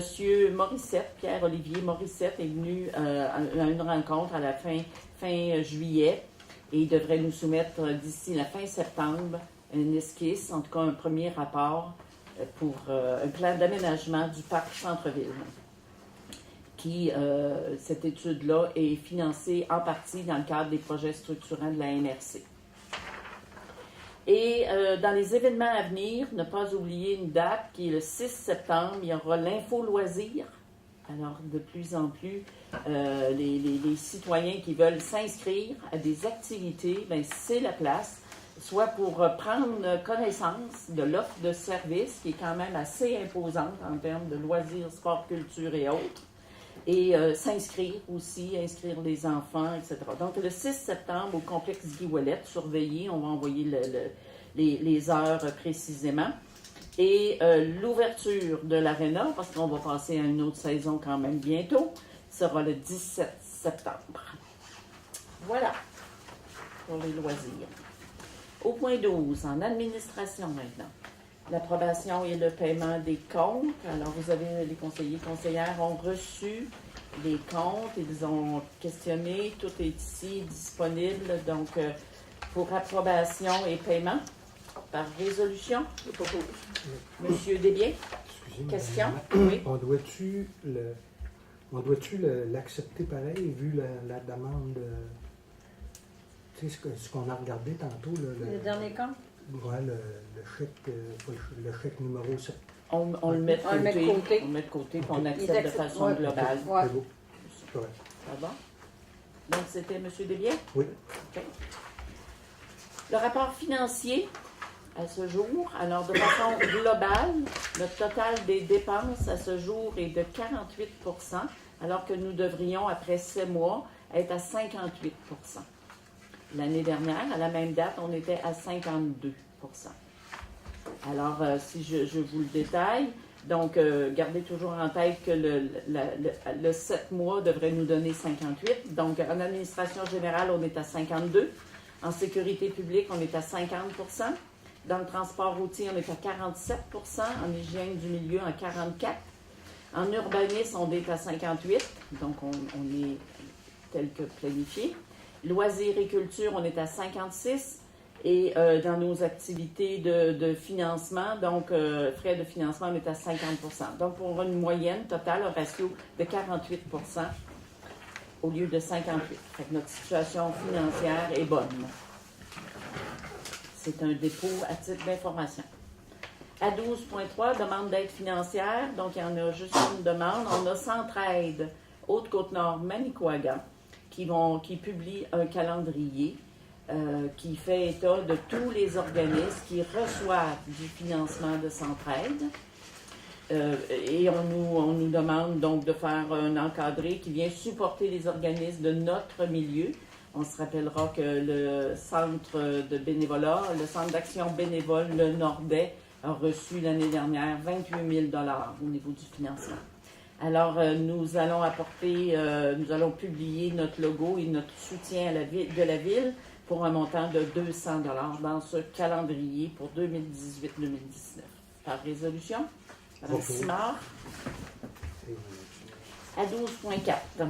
Morissette, Pierre-Olivier Morissette, est venu à une rencontre à la fin juillet et il devrait nous soumettre d'ici la fin septembre une esquisse, en tout cas un premier rapport pour un plan d'aménagement du parc Centre-Ville. Cette étude-là est financée en partie dans le cadre des projets structurants de la MRC. Et dans les événements à venir, ne pas oublier une date qui est le 6 septembre, il y aura l'info-loisir. Alors, de plus en plus, les citoyens qui veulent s'inscrire à des activités, bien, c'est la place, soit pour prendre connaissance de l'offre de services qui est quand même assez imposante en termes de loisirs, sport, culture et autres, et s'inscrire aussi, inscrire les enfants, etc. Donc, le 6 septembre, au complexe Guy Ouellet, surveillé, on va envoyer les heures précisément. Et l'ouverture de l'aréna, parce qu'on va passer à une autre saison quand même bientôt, sera le 17 septembre. Voilà pour les loisirs. Au point 12, en administration maintenant. L'approbation et le paiement des comptes. Alors, vous avez les conseillers et conseillères ont reçu les comptes, ils ont questionné, tout est ici disponible. Donc, pour approbation et paiement, par résolution. Monsieur Desbiens, question? Oui. On doit-tu l'accepter pareil, vu la demande, tu sais, ce qu'on a regardé tantôt? Le dernier compte? Oui, le chèque numéro 7. On le met de côté. On le met de côté, puis on accepte de façon globale. Ouais. C'est beau. C'est correct. Ça va? Donc, c'était M. Desbiens? Oui. OK. Le rapport financier, à ce jour, alors de façon globale, le total des dépenses à ce jour est de 48 %, alors que nous devrions, après 7 mois, être à 58 %. L'année dernière, à la même date, on était à 52 %. Alors, si je vous le détaille, donc, gardez toujours en tête que le 7 mois devrait nous donner 58. Donc, en administration générale, on est à 52. En sécurité publique, on est à 50 %. Dans le transport routier, on est à 47 %. En hygiène du milieu, à 44 %. En urbanisme, on est à 58, donc on est tel que planifié. Loisirs et culture, on est à 56. Et dans nos activités de financement, donc frais de financement, on est à 50 %. Donc, pour une moyenne totale, un ratio de 48 % au lieu de 58 %. Fait que notre situation financière est bonne. C'est un dépôt à titre d'information. À 12.3, demande d'aide financière. Donc, il y en a juste une demande. On a Centraide, Haute-Côte-Nord, Manicouagan, qui publie un calendrier qui fait état de tous les organismes qui reçoivent du financement de Centraide. Et on nous demande donc de faire un encadré qui vient supporter les organismes de notre milieu. On se rappellera que le centre de bénévolat, le centre d'action bénévole, le Nordais, a reçu l'année dernière 28 000 $ au niveau du financement. Alors, nous allons publier notre logo et notre soutien de la ville pour un montant de 200 $ dans ce calendrier pour 2018-2019. Par résolution, Mme Simard. À 12.4,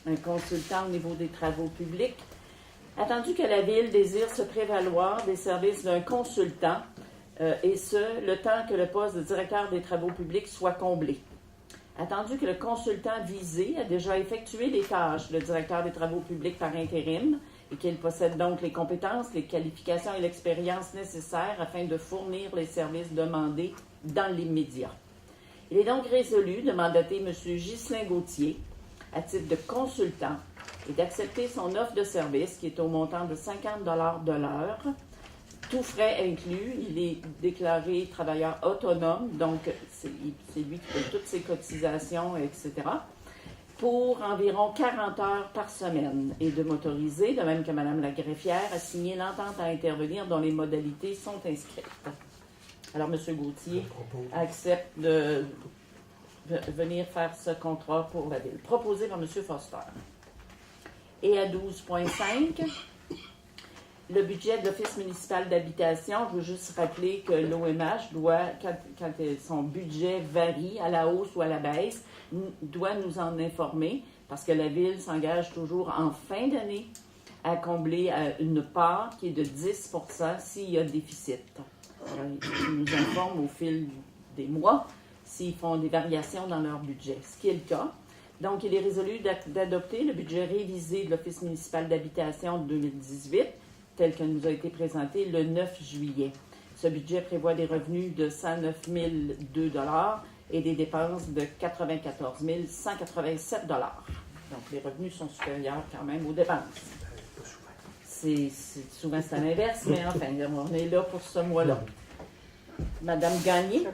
un consultant au niveau des travaux publics. Attendu que la Ville désire se prévaloir des services d'un consultant, et ce, le temps que le poste de directeur des travaux publics soit comblé. Attendu que le consultant visé a déjà effectué les tâches de directeur des travaux publics par intérim et qu'il possède donc les compétences, les qualifications et l'expérience nécessaires afin de fournir les services demandés dans l'immédiat. Il est donc résolu de mandater M. Ghislain Gauthier à titre de consultant et d'accepter son offre de service qui est au montant de 50 $ de l'heure, tout frais inclus. Il est déclaré travailleur autonome, donc c'est lui qui paye toutes ses cotisations, etc., pour environ 40 heures par semaine, et de m'autoriser, de même que Mme la greffière, à signer l'entente à intervenir dont les modalités sont inscrites. Alors, M. Gauthier accepte de venir faire ce contrat pour la Ville, proposé par M. Foster. Et à 12.5, le budget de l'Office municipal d'habitation, je veux juste rappeler que l'OMH doit, quand son budget varie à la hausse ou à la baisse, doit nous en informer parce que la Ville s'engage toujours en fin d'année à combler une part qui est de 10 % s'il y a déficit. Alors, ils nous informent au fil des mois s'ils font des variations dans leur budget, ce qui est le cas. Donc, il est résolu d'adopter le budget révisé de l'Office municipal d'habitation de 2018, tel que nous a été présenté le 9 juillet. Ce budget prévoit des revenus de 109 002 $ et des dépenses de 94 187 $. Donc, les revenus sont supérieurs quand même aux dépenses. Souvent, c'est à l'inverse, mais enfin, on est là pour ce mois-là. Madame Gagné.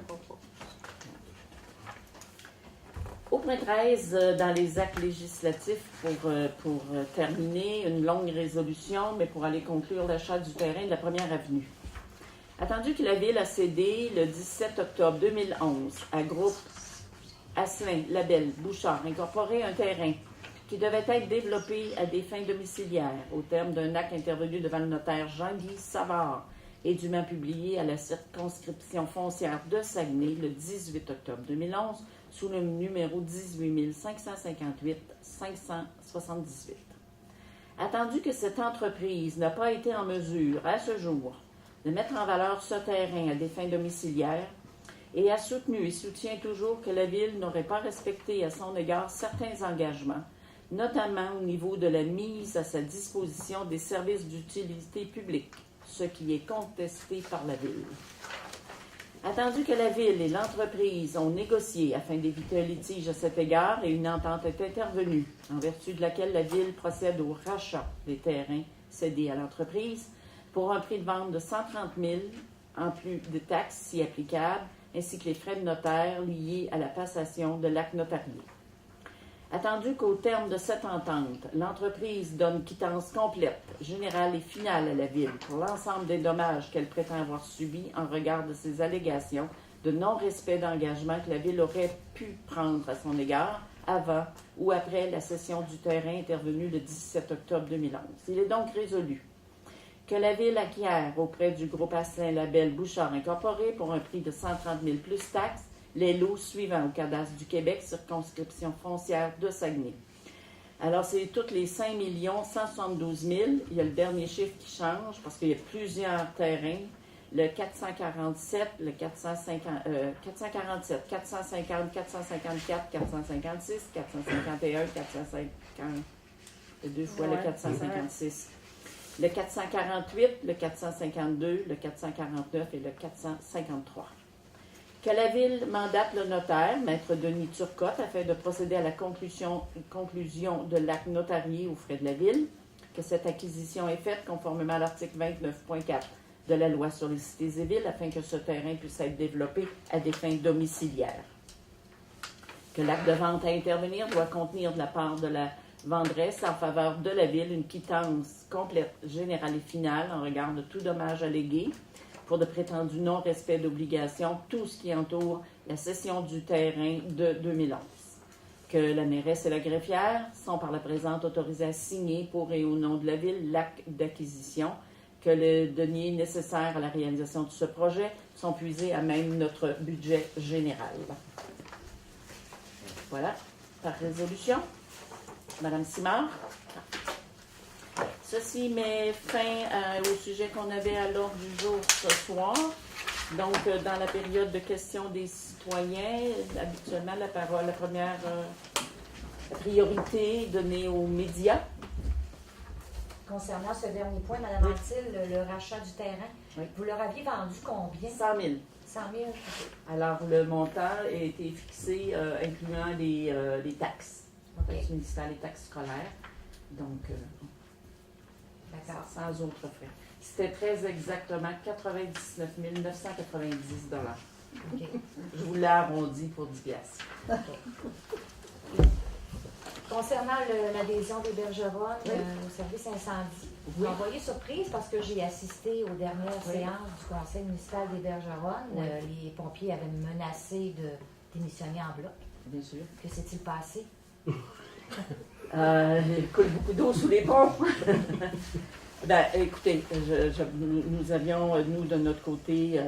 Au point 13, dans les actes législatifs, pour terminer, une longue résolution, mais pour aller conclure l'achat du terrain de la Première Avenue. Attendu que la Ville a cédé le 17 octobre 2011 à Groupe Asselin, Labelle, Bouchard, incorporé un terrain qui devait être développé à des fins domiciliaires au terme d'un acte intervenu devant le notaire Jean-Guy Savard et dûment publié à la circonscription foncière de Saguenay le 18 octobre 2011 sous le numéro 18 558 578. Attendu que cette entreprise n'a pas été en mesure, à ce jour, de mettre en valeur ce terrain à des fins domiciliaires et a soutenu et soutient toujours que la Ville n'aurait pas respecté à son égard certains engagements, notamment au niveau de la mise à sa disposition des services d'utilité publique, ce qui est contesté par la Ville. Attendu que la Ville et l'entreprise ont négocié afin d'éviter un litige à cet égard et une entente est intervenue, en vertu de laquelle la Ville procède au rachat des terrains cédés à l'entreprise pour un prix de vente de 130 000 en plus de taxes si applicables, ainsi que les frais de notaire liés à la passation de l'acte notarié. Attendu qu'au terme de cette entente, l'entreprise donne quittance complète, générale et finale à la Ville pour l'ensemble des dommages qu'elle prétend avoir subis en regard de ses allégations de non-respect d'engagement que la Ville aurait pu prendre à son égard avant ou après la cession du terrain intervenue le 17 octobre 2011. Il est donc résolu que la Ville acquiert auprès du groupe Asselin Labelle Bouchard Incorporé pour un prix de 130 000 plus taxes les lots suivants au cadastre du Québec, circonscription foncière de Saguenay. Alors, c'est toutes les 5 172 000. Il y a le dernier chiffre qui change parce qu'il y a plusieurs terrains. Le 447, le 447, 450, 454, 456, 451, 450, deux fois le 456. Le 448, le 452, le 449 et le 453. Que la Ville mandate le notaire, Maître Denis Turcotte, afin de procéder à la conclusion de l'acte notarié aux frais de la Ville, que cette acquisition est faite conformément à l'article 29.4 de la Loi sur les cités et villes, afin que ce terrain puisse être développé à des fins domiciliaires. Que l'acte de vente à intervenir doit contenir de la part de la vendresse en faveur de la Ville une quittance complète, générale et finale en regard de tout dommage allégué pour de prétendus non-respect d'obligations, tout ce qui entoure la cession du terrain de 2011. Que la mairesse et la greffière sont par la présente autorisées à signer pour et au nom de la Ville l'acte d'acquisition, que les deniers nécessaires à la réalisation de ce projet sont puisés à même notre budget général. Voilà, par résolution. Madame Simard. Ceci met fin au sujet qu'on avait à l'ordre du jour ce soir. Donc, dans la période de questions des citoyens, habituellement, la première priorité est donnée aux médias. Concernant ce dernier point, Mme Anctil, le rachat du terrain, vous leur aviez vendu combien? 100 000. 100 000. Alors, le montant a été fixé, incluant les taxes. Okay. Municipales, les taxes scolaires. Donc, sans autres frais. C'était très exactement 99 990 $. Okay. Je vous l'ai arrondi pour 10 piastres. Okay. Concernant l'adhésion des Bergeronnes au service incendie, vous m'envoyez surprise parce que j'ai assisté aux dernières séances du Conseil municipal des Bergeronnes. Les pompiers avaient menacé de démissionner en bloc. Bien sûr. Que s'est-il passé? Il coule beaucoup d'eau sous les ponts. Ben, écoutez, nous avions, nous, de notre côté,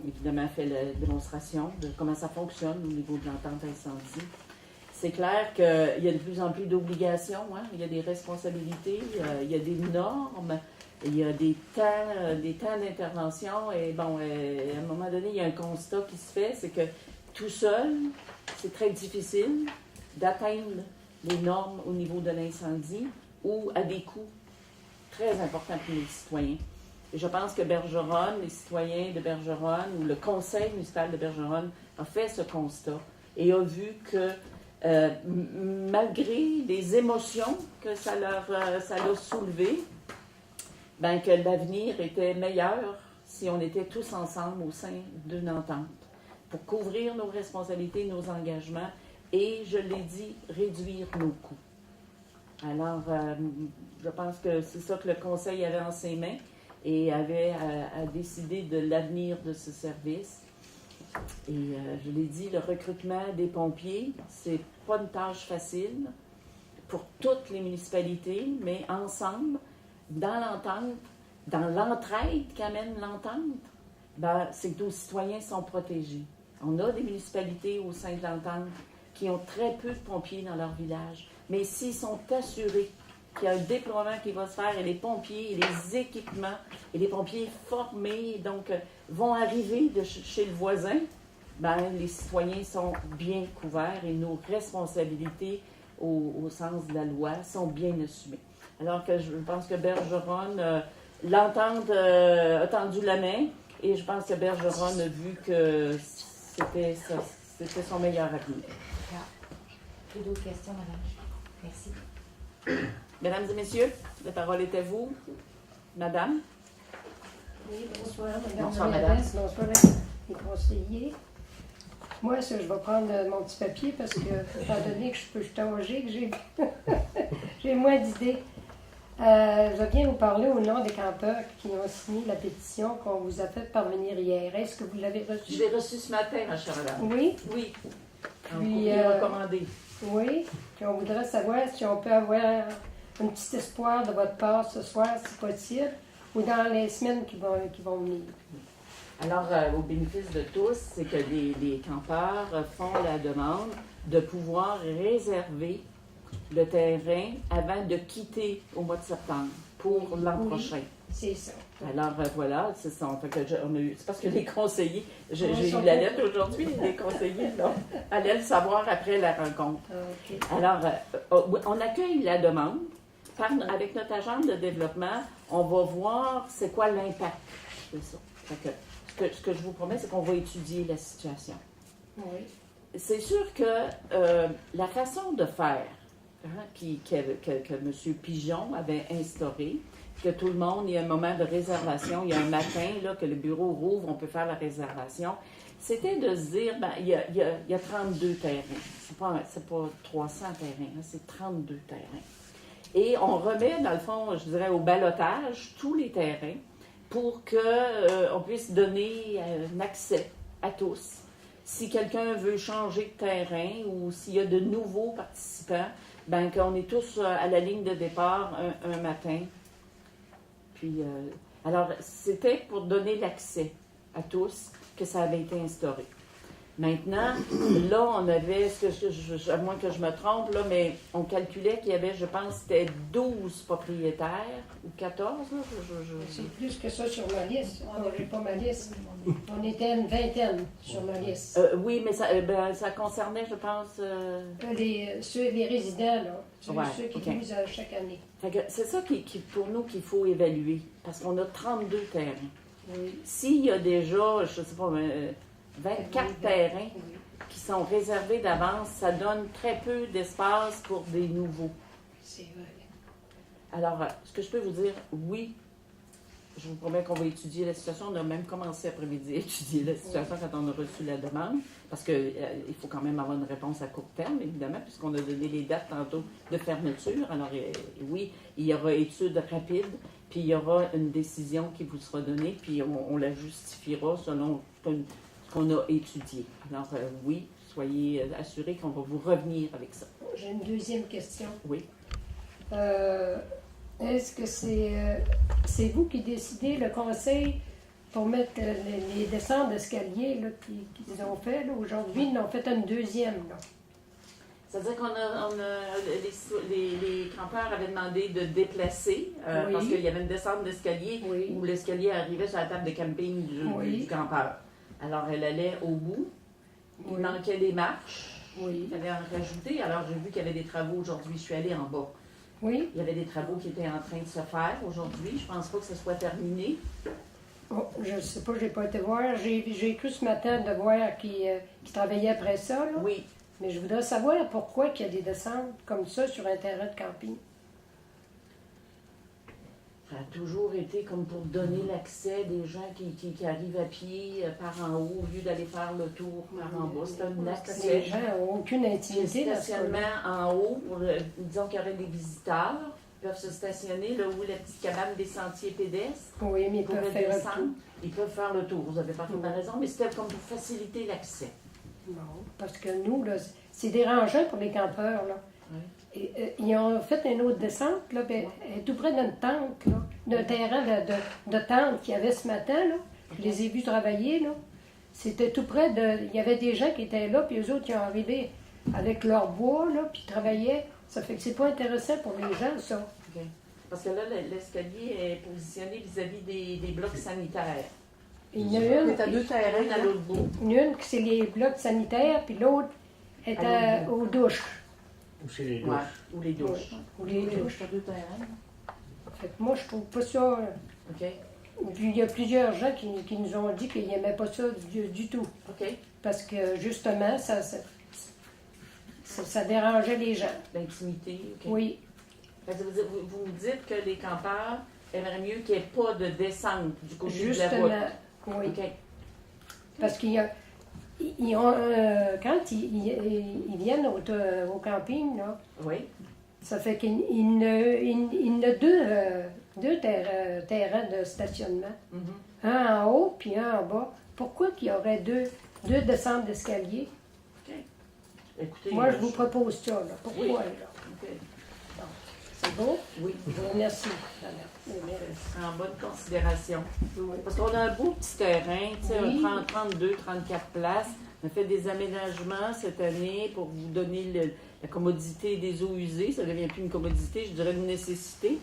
évidemment, fait la démonstration de comment ça fonctionne au niveau de l'entente incendie. C'est clair qu'il y a de plus en plus d'obligations, hein? Il y a des responsabilités, il y a des normes, il y a des temps d'intervention. Et bon, à un moment donné, il y a un constat qui se fait, c'est que tout seul, c'est très difficile d'atteindre les normes au niveau de l'incendie ou à des coûts très importants pour les citoyens. Et je pense que Bergeronne, les citoyens de Bergeronne ou le conseil municipal de Bergeronne a fait ce constat et a vu que malgré les émotions que ça l'a soulevé, ben, que l'avenir était meilleur si on était tous ensemble au sein d'une entente pour couvrir nos responsabilités, nos engagements et, je l'ai dit, réduire nos coûts. Alors, je pense que c'est ça que le Conseil avait en ses mains et avait à décider de l'avenir de ce service. Et je l'ai dit, le recrutement des pompiers, c'est pas une tâche facile pour toutes les municipalités, mais ensemble, dans l'entente, dans l'entraide qu'amène l'entente, ben, c'est que nos citoyens sont protégés. On a des municipalités au sein de l'entente qui ont très peu de pompiers dans leur village. Mais s'ils sont assurés qu'il y a un déploiement qui va se faire et les pompiers et les équipements et les pompiers formés donc vont arriver de chez le voisin, ben, les citoyens sont bien couverts et nos responsabilités au sens de la loi sont bien assumées. Alors que je pense que Bergeronne, l'entente a tendu la main et je pense que Bergeronne a vu que c'était son meilleur avenir. Plus d'autres questions, madame? Merci. Mesdames et messieurs, la parole est à vous. Madame. Oui, bonsoir, madame. Bonsoir, madame. Bonsoir, les conseillers. Moi, je vais prendre mon petit papier parce que, étant donné que je suis âgée, que j'ai moins d'idées. Je viens vous parler au nom des campeurs qui ont signé la pétition qu'on vous a fait parvenir hier. Est-ce que vous l'avez reçue? Je l'ai reçue ce matin, ma chère madame. Oui? Oui. Un Puis, courrier recommandé. Oui. Puis on voudrait savoir si on peut avoir un petit espoir de votre part ce soir, si possible, ou dans les semaines qui vont venir. Alors, au bénéfice de tous, c'est que les campeurs font la demande de pouvoir réserver le terrain avant de quitter au mois de septembre pour l'an Oui. prochain. C'est ça. Alors voilà, c'est ça. Fait que c'est parce que les conseillers, j'ai Ils sont eu la pas- lettre aujourd'hui, les conseillers là, allaient le savoir après la rencontre. OK. Alors, on accueille la demande. Avec notre agent de développement, on va voir c'est quoi l'impact de ça. Fait que, ce que je vous promets, c'est qu'on va étudier la situation. Oui. C'est sûr que la façon de faire que M. Pigeon avait instauré, que tout le monde, il y a un moment de réservation, il y a un matin là, que le bureau rouvre, on peut faire la réservation, c'était de se dire, ben, il y a 32 terrains. C'est pas 300 terrains, hein, c'est 32 terrains. Et on remet, dans le fond, je dirais, au ballottage tous les terrains pour qu'on puisse donner un accès à tous. Si quelqu'un veut changer de terrain ou s'il y a de nouveaux participants, ben qu'on est tous à la ligne de départ un matin. Puis, alors, c'était pour donner l'accès à tous que ça avait été instauré. Maintenant, là, on avait, à moins que je me trompe, là, mais on calculait qu'il y avait, je pense, c'était 12 propriétaires, ou 14, là, C'est plus que ça sur ma liste. J'ai pas ma liste. On était une vingtaine sur ma liste. oui, mais ça concernait, je pense... Les résidents, là. Ouais, Ceux qui ok. usent chaque année. Fait que c'est ça pour nous qu'il faut évaluer, parce qu'on a 32 terrains. Oui. S'il y a déjà, je ne sais pas, 24 terrains Oui. qui sont réservés d'avance, ça donne très peu d'espace pour des nouveaux. C'est vrai. Alors, ce que je peux vous dire, oui, je vous promets qu'on va étudier la situation. On a même commencé après-midi à étudier la situation quand on a reçu la demande, parce qu'il faut quand même avoir une réponse à court terme, évidemment, puisqu'on a donné les dates tantôt de fermeture. Alors, oui, il y aura étude rapide, puis il y aura une décision qui vous sera donnée, puis on la justifiera selon ce qu'on a étudié. Alors, oui, soyez assurés qu'on va vous revenir avec ça. J'ai une deuxième question. Oui. Est-ce que c'est vous qui décidez, le conseil, pour mettre les descentes d'escalier là, qu'ils ont fait là, aujourd'hui? Ils en ont fait une deuxième. Là. C'est-à-dire les campeurs avaient demandé de déplacer Oui. parce qu'il y avait une descente d'escalier Oui. où l'escalier arrivait sur la table de camping du campeur. Alors, elle allait au bout. Il Oui. manquait des marches. Oui. Il fallait en rajouter. Alors, j'ai vu qu'il y avait des travaux aujourd'hui. Je suis allée en bas. Oui. Il y avait des travaux qui étaient en train de se faire aujourd'hui. Je ne pense pas que ce soit terminé. Oh, je ne sais pas, je n'ai pas été voir. J'ai cru ce matin de voir qu'ils travaillaient après ça. Là. Oui. Mais je voudrais savoir pourquoi il y a des descentes comme ça sur un terrain de camping. Ça a toujours été comme pour donner l'accès des gens qui arrivent à pied par en haut, au lieu d'aller faire le tour par en bas. C'est un Les accès. gens n'ont aucune Puis intimité le dans ce stationnement cas-là. en haut, disons qu'il y aurait des visiteurs, ils peuvent se stationner là où la petite cabane des sentiers pédestres. Oui, mais ils Pour peuvent faire un descendre, tour. ils peuvent faire le tour. Vous avez parfaitement raison, mais c'était comme pour faciliter l'accès. Non, parce que nous, là, c'est dérangeant pour les campeurs. Là. Oui. Et, ils ont fait une autre descente, là, ben, elle est tout près d'une tente, là, d'un terrain de tente qu'il y avait ce matin. Là. Je les ai vus travailler. Là. C'était tout près de. Il y avait des gens qui étaient là, puis eux autres, ils ont arrivé avec leur bois, là, puis ils travaillaient. Ça fait que c'est pas intéressant pour les gens, ça. OK. Parce que là, l'escalier est positionné vis-à-vis des blocs sanitaires. Il y en a une, C'est à deux terrains à l'autre bout. une qui c'est les blocs sanitaires, puis l'autre est aux douches. Ou c'est les douches. Ouais, ou les douches. Ou les douches. C'est à deux terrains. Fait que moi, je trouve pas ça. OK. Puis il y a plusieurs gens qui nous ont dit qu'ils n'aimaient pas ça du tout. OK. Parce que justement, ça dérangeait les gens. L'intimité. OK. Oui, Fait que vous me dites que les campeurs aimeraient mieux qu'il n'y ait pas de descente du côté de la route. justement. Oui. OK. Parce qu'ils ont, quand ils viennent au camping, là, Oui. ça fait qu'il y a deux terrains de stationnement. Mhm. Un en haut puis un en bas. Pourquoi qu'il y aurait deux descentes d'escalier? OK. Écoutez, Moi, je vous propose ça. Là. Pourquoi? Oui. Là? OK. C'est bon? Oui, Je vous remercie, madame. en bonne considération. Parce qu'on a un beau petit terrain, tu sais, Oui. 32, 34 places. On a fait des aménagements cette année pour vous donner la commodité des eaux usées. Ça ne devient plus une commodité, je dirais une nécessité.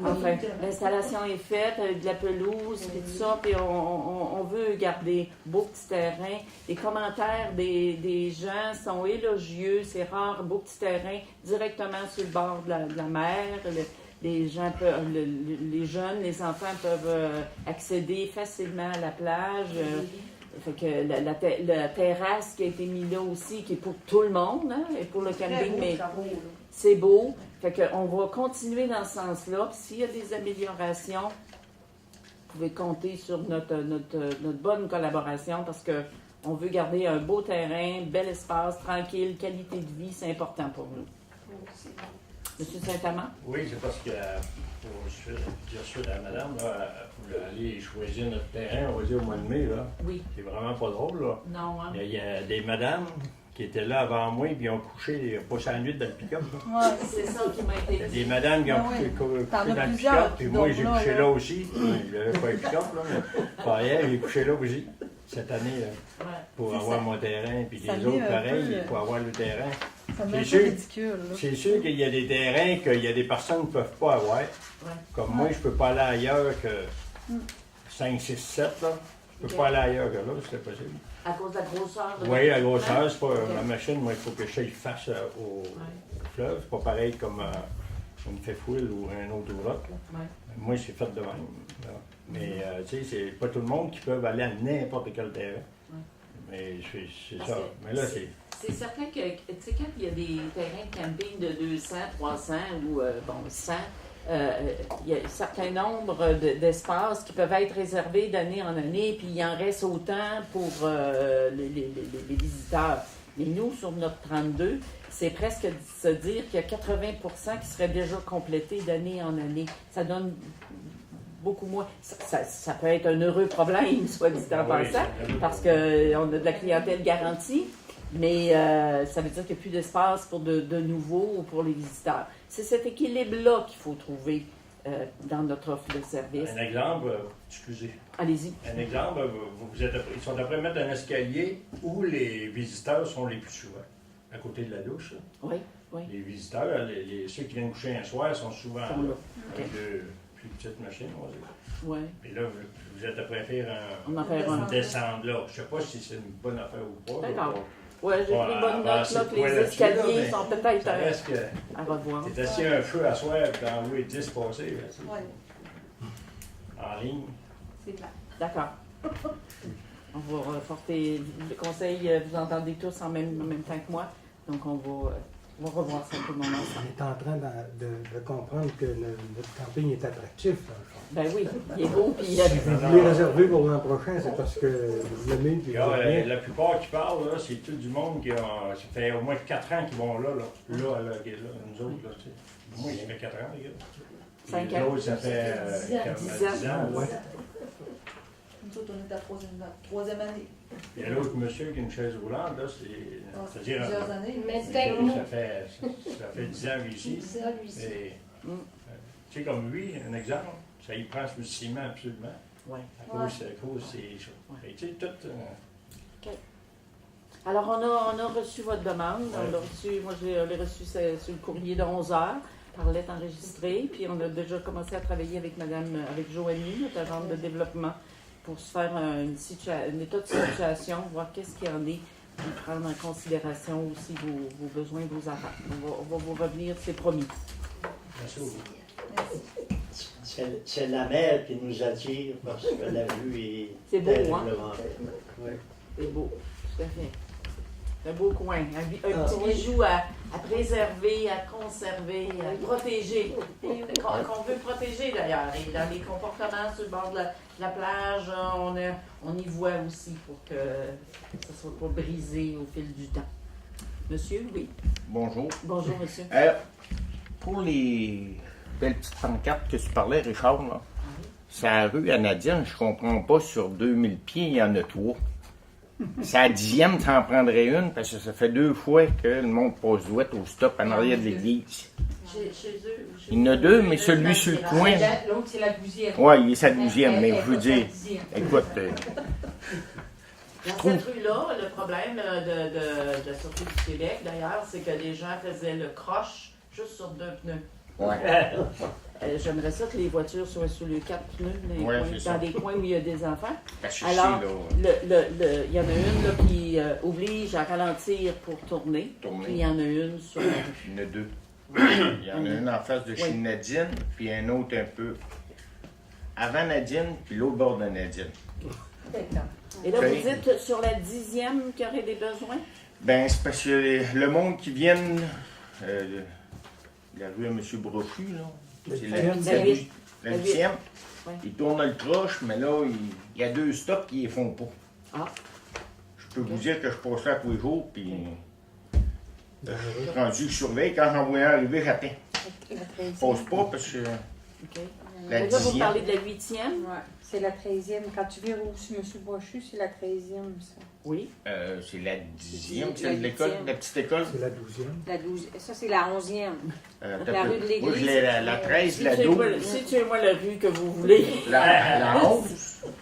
Enfin, l'installation est faite avec de la pelouse et tout ça, puis on veut garder beau petit terrain. Les commentaires des gens sont élogieux, c'est rare, beau petit terrain directement sur le bord de la mer. Les gens peuvent, les jeunes, les enfants peuvent accéder facilement à la plage. Fait que la terrasse qui a été mise là aussi, qui est pour tout le monde, hein, et pour le camping, mais c'est beau. Fait qu'on va continuer dans ce sens-là. Puis s'il y a des améliorations, vous pouvez compter sur notre bonne collaboration parce qu'on veut garder un beau terrain, bel espace, tranquille, qualité de vie, c'est important pour nous. Monsieur Saint-Amand? Oui, c'est parce que, pour dire suite à madame, là, vous voulez aller choisir notre terrain, on va dire au mois de mai, là. Oui. C'est vraiment pas drôle, là. Non, hein? Il y a des madames qui étaient là avant moi, puis ils ont couché, pas sans nuit dans le pick-up, là. Ouais. C'est ça qui m'a Il y été a dit. des madames qui ont Ah couché, oui. couché T'en as dans le plusieurs pick-up, puis qui moi, dorment j'ai là, couché là. là aussi. Il n'avait pas un pick-up, là, mais par ailleurs, j'ai couché là aussi, cette année, là, Ouais. pour C'est avoir ça. mon terrain, puis Ça les met autres, un pareil, peu, pour avoir le terrain. Ça me C'est fait sûr. ridicule. Là. C'est sûr qu'il y a des terrains qu'il y a des personnes qui ne peuvent pas avoir. Comme moi, je ne peux pas aller ailleurs que 5, 6, 7. Là. Je ne peux Ok. pas aller ailleurs que là, si c'est possible. À cause de la grosseur de Oui, la grosseur, Ouais. c'est pas Ok. ma machine, moi, il faut que j'aille face au fleuve. C'est pas pareil comme une Fefouille ou un autre route. Ouais. Moi, c'est fait de même. Là. Mais tu sais, c'est pas tout le monde qui peut aller à n'importe quel terrain. Mais c'est Parce ça. que Mais là, c'est. C'est certain que, tu sais, quand il y a des terrains de camping de 200, 300 ou, 100, il y a un certain nombre d'espaces qui peuvent être réservés d'année en année, puis il en reste autant pour les visiteurs. Mais nous, sur notre 32, c'est presque de se dire qu'il y a 80% qui seraient déjà complétés d'année en année. Ça donne beaucoup moins. Ça peut être un heureux problème, soit dit en Oui, passant, c'est- parce qu'on a de la clientèle garantie, mais ça veut dire qu'il n'y a plus d'espace pour de nouveaux ou pour les visiteurs. C'est cet équilibre-là qu'il faut trouver dans notre offre de service. Un exemple, excusez. Allez-y. Un exemple, ils sont après mettre un escalier où les visiteurs sont les plus souvent, à côté de la douche. Là. Oui, oui. Les visiteurs, ceux qui viennent coucher un soir, sont souvent Sont là. avec de plus petites machines, on va dire. Oui. Et là, vous êtes après faire On en fait un. descendre là. Je ne sais pas si c'est une bonne affaire ou pas. D'accord. là. Oui, j'ai pris Ouais, bonne bah, note c'est là, que toi les là-dessus, là, escaliers mais sont peut-être Ça reste que à revoir. t'es assis à un feu à soir et t'en louer 10 passés là, tu sais, Ouais, en ligne. c'est clair. D'accord. On va porter le conseil, vous entendez tous en même temps que moi, donc on va revoir ça tout le monde On ensemble. est en train de comprendre que notre camping est attractif, dans le fond. Ben oui, il est beau, puis Si vous voulez réserver pour l'an prochain, c'est parce que vous l'aimez puis Puis, vous aimez bien. la plupart qui parlent, là, c'est tout du monde qui a. Ça fait au moins 4 ans qu'ils vont là, nous autres, là, tu sais. Moi, ça fait 4 ans, les gars. 5 Les ans. autres, ça fait comme 10 ans. Ouais. Nous autres, on est à la troisième année. Il y a l'autre monsieur qui a une chaise roulante, là, c'est-à-dire. Plusieurs années. Mais Ça fait 10 ans ici. C'est ça, lui aussi. Et, tu sais, comme lui, un exemple, ça y prend sur le ciment absolument. Ouais. À cause c'est chaud. Ouais. Et tu sais, tout. Alors, on a reçu votre demande. On l'a reçu, moi, je l'ai reçu sur le courrier de 11 heures, par lettre enregistrée. Puis, on a déjà commencé à travailler avec avec Joanie, notre agente de développement, pour se faire un état de situation, voir qu'est-ce qu'il y en est, puis prendre en considération aussi vos besoins, vos attentes. On va vous revenir, c'est promis. Merci beaucoup. C'est la mer qui nous attire parce que la vue est C'est beau, hein? terriblement belle. Oui. C'est beau, tout à fait. C'est un beau coin, un petit oui. bijou à préserver, à conserver, à protéger, qu'on veut protéger d'ailleurs. Et dans les comportements sur le bord de la plage, on y voit aussi pour que ça ne soit pas brisé au fil du temps. Monsieur, oui. Bonjour. Bonjour, monsieur. Pour les belles petites pancartes que tu parlais, Richard, là, c'est la rue Anadienne, je comprends pas, sur 2000 pieds, il y en a 3. C'est à la 10e, tu en prendrais une, parce que ça fait 2 fois que le monde passe douette au stop en arrière de l'église. Chez eux. Il y en a deux, mais celui sur le coin. L'autre, c'est la 12e. Oui, il est sa 12e, mais je veux dire, écoute, Dans cette rue-là, le problème de la Sûreté du Québec, d'ailleurs, c'est que les gens faisaient le croche juste sur 2 pneus. ouais. J'aimerais ça que les voitures soient sur les 4 pneus Ouais, dans c'est ça. des coins où il y a des enfants. Parce que Alors, je sais, là, il y en a une là, qui oblige à ralentir pour tourner. Tourner. Puis il y en a une sur la rue. il y en a deux. Il y en a une en face de chez Oui. Nadine, puis un autre un peu avant Nadine, puis l'autre bord de Nadine. Et là, Ok. vous dites sur la 10e qu'il y aurait des besoins? Ben, c'est parce que le monde qui vient de la rue à M. Brochu, là, c'est la huit. la La 8e. Ouais. Il tourne le croche, mais là, il y a 2 stops qui ne les font pas. Ah. Je peux vous dire que je passe là tous les jours, puis Dangereux. rendu que je surveille, quand j'en vois un arriver, j'attends. La Je 13e. passe pas parce que OK. la Et là, vous 10e. parlez de la 8e? Ouais, c'est la 13e. Quand tu viens où M. Brochu, c'est la 13e, ça. Oui. C'est la 10e, La c'est l'école, 8e. la petite école. C'est la 12e. La 12, ça, c'est la 11e. T'as La peu. rue de l'Église. Moi, je l'ai la 13, la Situez-moi 12, situez-moi la rue que vous voulez. la 11,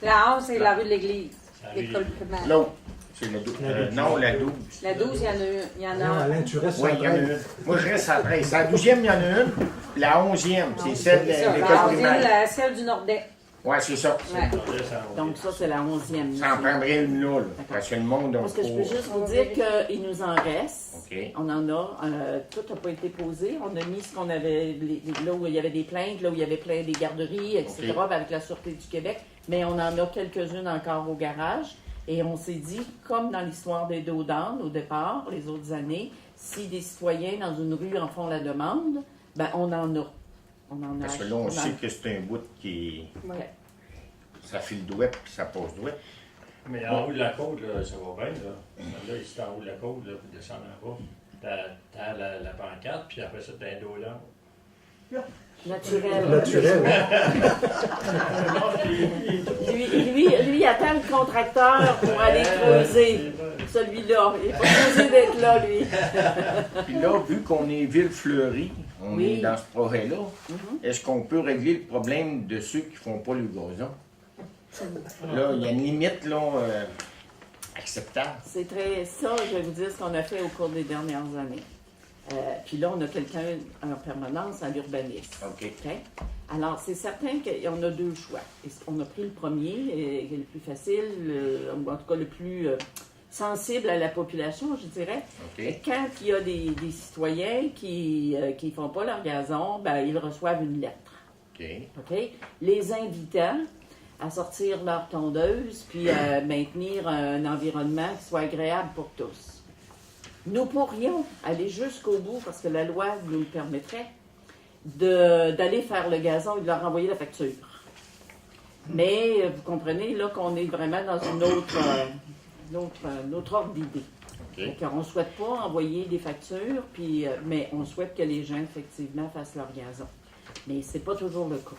La 11, c'est la rue de l'Église. L'école primaire. l'autre. C'est la 12. Non, la 12. La 12, il y en a une. Il y en Non, a Alain, tu restes Oui, à il y en a 13. une. Moi, je reste à 13. La 12e, il y en a une. La 11e, c'est celle C'est ça, de la l'école 11e, primaire. celle du Nordais. Oui, c'est ça. Ouais. Donc ça, c'est la 11e. Ça en prendrait une là, parce que le monde a Parce que je peux pas- juste vous dire qu'il nous en reste. OK. On en a. Tout n'a pas été posé. On a mis ce qu'on avait, là où il y avait des plaintes, là où il y avait plein des garderies, etc., OK. avec la Sûreté du Québec. Mais on en a quelques-unes encore au garage. Et on s'est dit, comme dans l'histoire des dos d'âne au départ, les autres années, si des citoyens dans une rue en font la demande, ben on en a. On en a. Parce que là, on sait que c'est un bout qui. Ouais. Ça file douette puis ça passe douette. Mais en haut de la côte, là, ça va bien. Là, ici, en haut de la côte, là, puis descendre en bas, t'as la pancarte, puis après ça, t'as un dos là. Naturel. Naturel. Lui, il attend le contracteur pour aller creuser. Celui-là. Il n'est pas supposé d'être là, lui. Puis là, vu qu'on est ville fleurie, on Oui. est dans ce projet-là, est-ce qu'on peut régler le problème de ceux qui font pas le gazon? Là, il y a une limite là, acceptable. C'est très ça, je vais vous dire ce qu'on a fait au cours des dernières années. Puis là, on a quelqu'un en permanence à l'urbanisme. OK. OK? Alors, c'est certain qu'on a deux choix. On a pris le premier, qui est le plus facile, ou en tout cas le plus sensible à la population, je dirais. OK. Quand il y a des citoyens qui ne font pas leur gazon, ben, ils reçoivent une lettre. OK. OK? Les invitant à sortir leur tondeuse puis à maintenir un environnement qui soit agréable pour tous. Nous pourrions aller jusqu'au bout, parce que la loi nous le permettrait, d'aller faire le gazon et de leur envoyer la facture. Mais vous comprenez là qu'on est vraiment dans une autre ordre d'idée. OK. On ne souhaite pas envoyer des factures, puis, mais on souhaite que les gens, effectivement, fassent leur gazon. Mais ce n'est pas toujours le cas.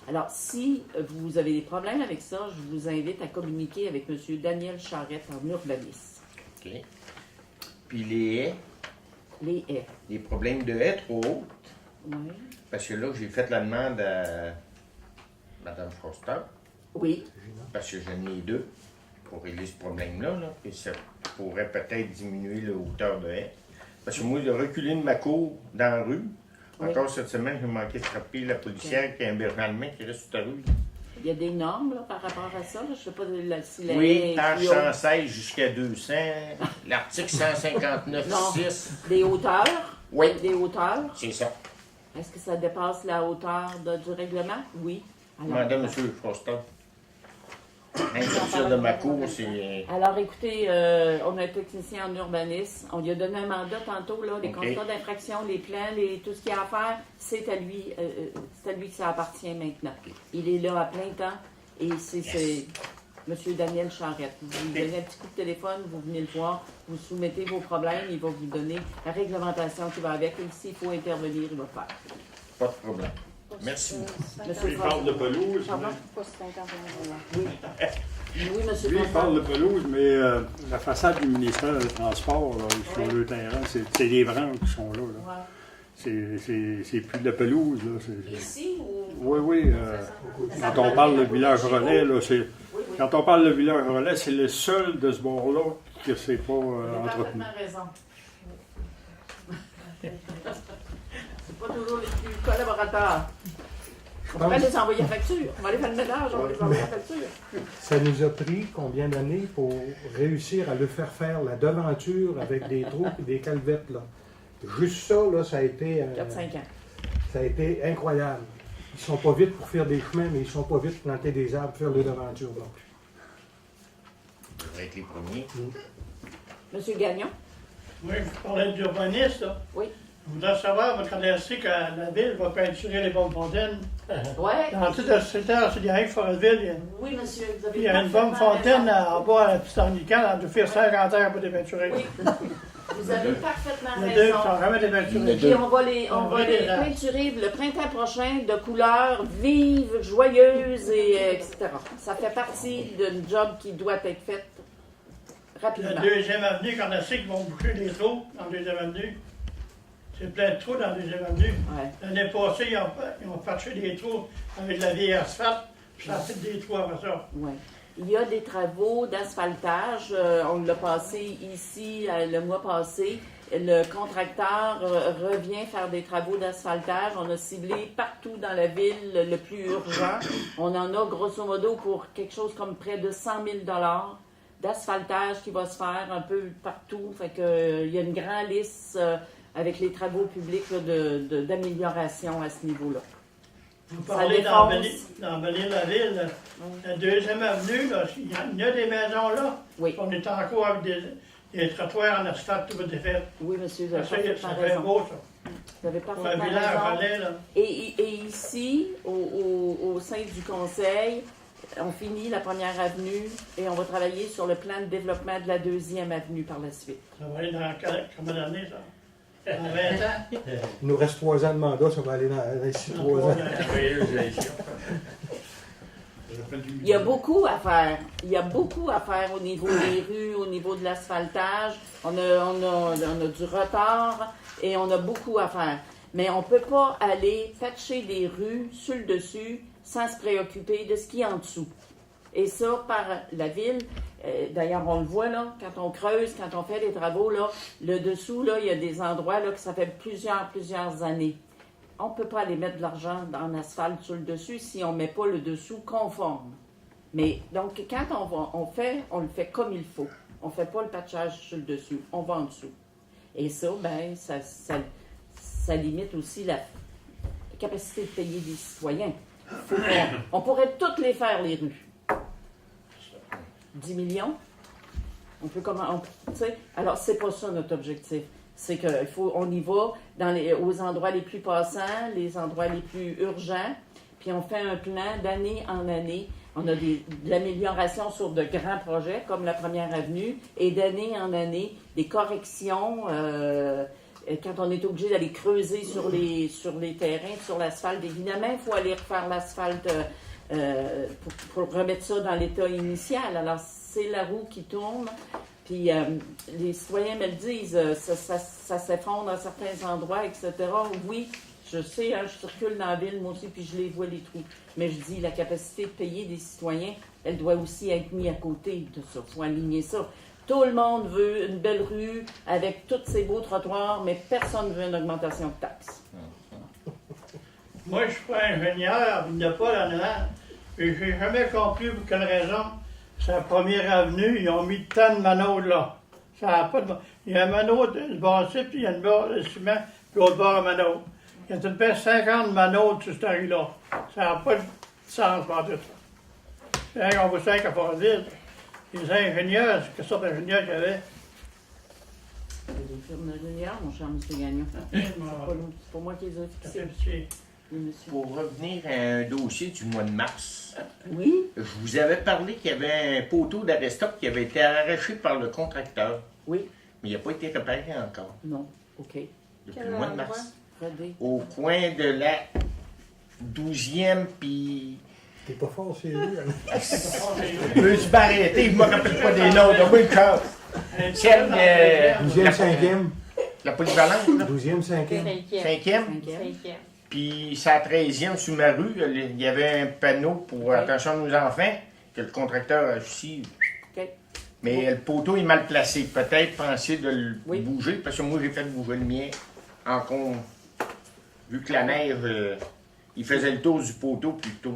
Alors, si vous avez des problèmes avec ça, je vous invite à communiquer avec M. Daniel Charette en urbanisme. OK. Puis les haies, Les haies. les problèmes de haies trop hautes, Oui. parce que là, j'ai fait la demande à Mme Foster, Oui. parce que j'en ai deux, pour régler ce problème-là, là, puis ça pourrait peut-être diminuer la hauteur de haies. Parce que moi, de reculer de ma cour dans la rue, Oui. encore cette semaine, j'ai manqué de frapper la policière qui a un berger allemand qui reste sur ta rue. Il y a des normes là, par rapport à ça. Là. Je ne sais pas si la haie Oui, est page plus haute. 116 jusqu'à 200, l'article 159.6. Des hauteurs. Oui, Des hauteurs. c'est ça. Est-ce que ça dépasse la hauteur du règlement? Oui. Demandez à M. Foster. Un sortir de ma cour, c'est... Alors, écoutez, on a un technicien en urbanisme. On lui a donné un mandat tantôt, là, les OK. constats d'infraction, les plans, tout ce qu'il y a à faire, c'est à lui que ça appartient maintenant. Il est là à plein temps et c'est M. Daniel Charette. Vous lui donnez un petit coup de téléphone, vous venez le voir, vous soumettez vos problèmes, il va vous donner la réglementation qui va avec et s'il faut intervenir, il va faire. Pas de problème. Merci beaucoup. Monsieur Il parle de pelouse, Pardon? Pas 51 Oui. Oui, monsieur lui, il François. parle de pelouse, mais la façade du ministère des Transports, là, ils font Oui. le terrain, c'est des branches qui sont là. Ouais. c'est plus de la pelouse. Là. Ici ou. Oui. Quand on parle de village relais, là, quand on parle de village relais, c'est le seul de ce bord-là que c'est pas Vous avez entretenu. parfaitement raison. C'est pas toujours les plus collaborateurs. On va les envoyer à facture. On va aller faire le ménage, on va les envoyer à facture. Ça nous a pris combien d'années pour réussir à le faire la devanture avec des trous et des calvettes, là? Juste ça, là, ça a été... 4-5 ans. Ça a été incroyable. Ils sont pas vite pour faire des chemins, mais ils sont pas vite pour planter des arbres, faire des devantures non plus. Ça devrait être les premiers. Monsieur Gagnon? Oui, je parlais d'urbaniste, là. Oui. Je voudrais savoir, vous connaissez que la ville va peinturer les bonnes fontaines. Oui. Dans tout le secteur, c'est direct Forestville, Oui, monsieur. Vous avez il y a une bonne parfaitement fontaine raison. en bas à la petite Anglicane, elle doit faire 50 heures pour les peinturer. Oui. Vous avez parfaitement Les deux raison. sont jamais dépeinturés. Puis on va les peinturer le printemps prochain de couleurs vives, joyeuses, et etc. Ça fait partie d'un job qui doit être fait rapidement. La deuxième avenue, quand on sait qu'ils vont boucher les trous dans la deuxième avenue. C'est plein de trous dans la deuxième avenue. Ouais. L'année passée, ils ont patché des trous avec de la vieille asphalte, puis ça a fait des trous après ça. Ouais. Il y a des travaux d'asphaltage. On l'a passé ici le mois passé. Le contracteur revient faire des travaux d'asphaltage. On a ciblé partout dans la ville le plus urgent. On en a grosso modo pour quelque chose comme près de 100 000 $ d'asphaltage qui va se faire un peu partout. Fait que, il y a une grande liste avec les travaux publics là, d'amélioration à ce niveau-là. Vous Ça parlez défonce. d'embellir la ville. Là. La deuxième avenue, là, il y a des maisons là. Oui. On est encore avec des trottoirs en asphalte tout défait. Oui, monsieur, vous avez Ça parfaitement fait raison. beau, ça. Vous avez Pour un parfaitement village raison. relais, là. Et ici, au sein du conseil, on finit la première avenue et on va travailler sur le plan de développement de la deuxième avenue par la suite. Ça va aller dans combien d'années, ça? Dans 20 ans? Il nous reste 3 ans de mandat, ça va aller dans ici 3 ans. Il y a beaucoup à faire. Il y a beaucoup à faire au niveau des rues, au niveau de l'asphaltage. On a du retard et on a beaucoup à faire. Mais on ne peut pas aller patcher des rues sur le dessus sans se préoccuper de ce qui est en dessous. Et ça, par la ville, d'ailleurs, on le voit là, quand on creuse, quand on fait des travaux, là, le dessous, là, il y a des endroits là, que ça fait plusieurs années. On ne peut pas aller mettre de l'argent en asphalte sur le dessus si on ne met pas le dessous conforme. Mais donc, quand on le fait comme il faut. On ne fait pas le patchage sur le dessus, on va en dessous. Et ça, ben, ça limite aussi la capacité de payer des citoyens. On pourrait toutes les faire, les rues. 10 millions. On peut comment. Alors, c'est pas ça notre objectif. C'est qu'on y va aux endroits les plus passants, les endroits les plus urgents, puis on fait un plan d'année en année. On a de l'amélioration sur de grands projets, comme la première avenue, et d'année en année, des corrections. Quand on est obligé d'aller creuser sur les terrains, sur l'asphalte, évidemment, il faut aller refaire l'asphalte pour remettre ça dans l'état initial. Alors, c'est la roue qui tourne. Puis les citoyens me le disent, ça s'effondre à certains endroits, etc. Oui, je sais, hein, je circule dans la ville, moi aussi, puis je les vois, les trous. Mais je dis, la capacité de payer des citoyens, elle doit aussi être mise à côté de ça. Il faut aligner ça. Tout le monde veut une belle rue avec tous ces beaux trottoirs, mais personne ne veut une augmentation de taxes. Moi, je suis pas ingénieur, il n'y a pas là-dedans. Et j'ai jamais compris pour quelle raison. C'est la première avenue, ils ont mis tant de manaudes là. Ça a pas de... Il y a un manaude, le bâtiment, puis il y a une barre de ciment, puis l'autre bord, un manaude. Il y a tout de même 50 manaudes sur cette rue-là. Ça n'a pas de sens, pas tout ça. C'est qu'on vous sait qu'à Fort-Ville, les ingénieurs, c'est quelle sorte d'ingénieurs qu'il y avait? Les firmes d'ingénieurs, mon cher M. Gagnon. C'est pas moi qui les ai fixés. Oui, monsieur. Pour revenir à un dossier du mois de mars, Oui, je vous avais parlé qu'il y avait un poteau d'arrêt-stop qui avait été arraché par le contracteur, oui, mais il n'a pas été réparé encore non, OK. depuis le mois de mars. Fredé. Au coin de la 12e, puis... T'es pas fort, c'est lui. Je me suis pas arrêté, je ne me rappelle pas des noms, de bonne chance. Celle de... 12e, 5e. la polyvalente, là. 12e, 5e. Cinquième. Puis sa 13e sur ma rue, il y avait un panneau pour attention à nos enfants que le contracteur a aussi. OK. Mais le poteau est mal placé. Peut-être penser de le bouger, parce que moi j'ai fait bouger le mien vu que la neige, il faisait le tour du poteau plutôt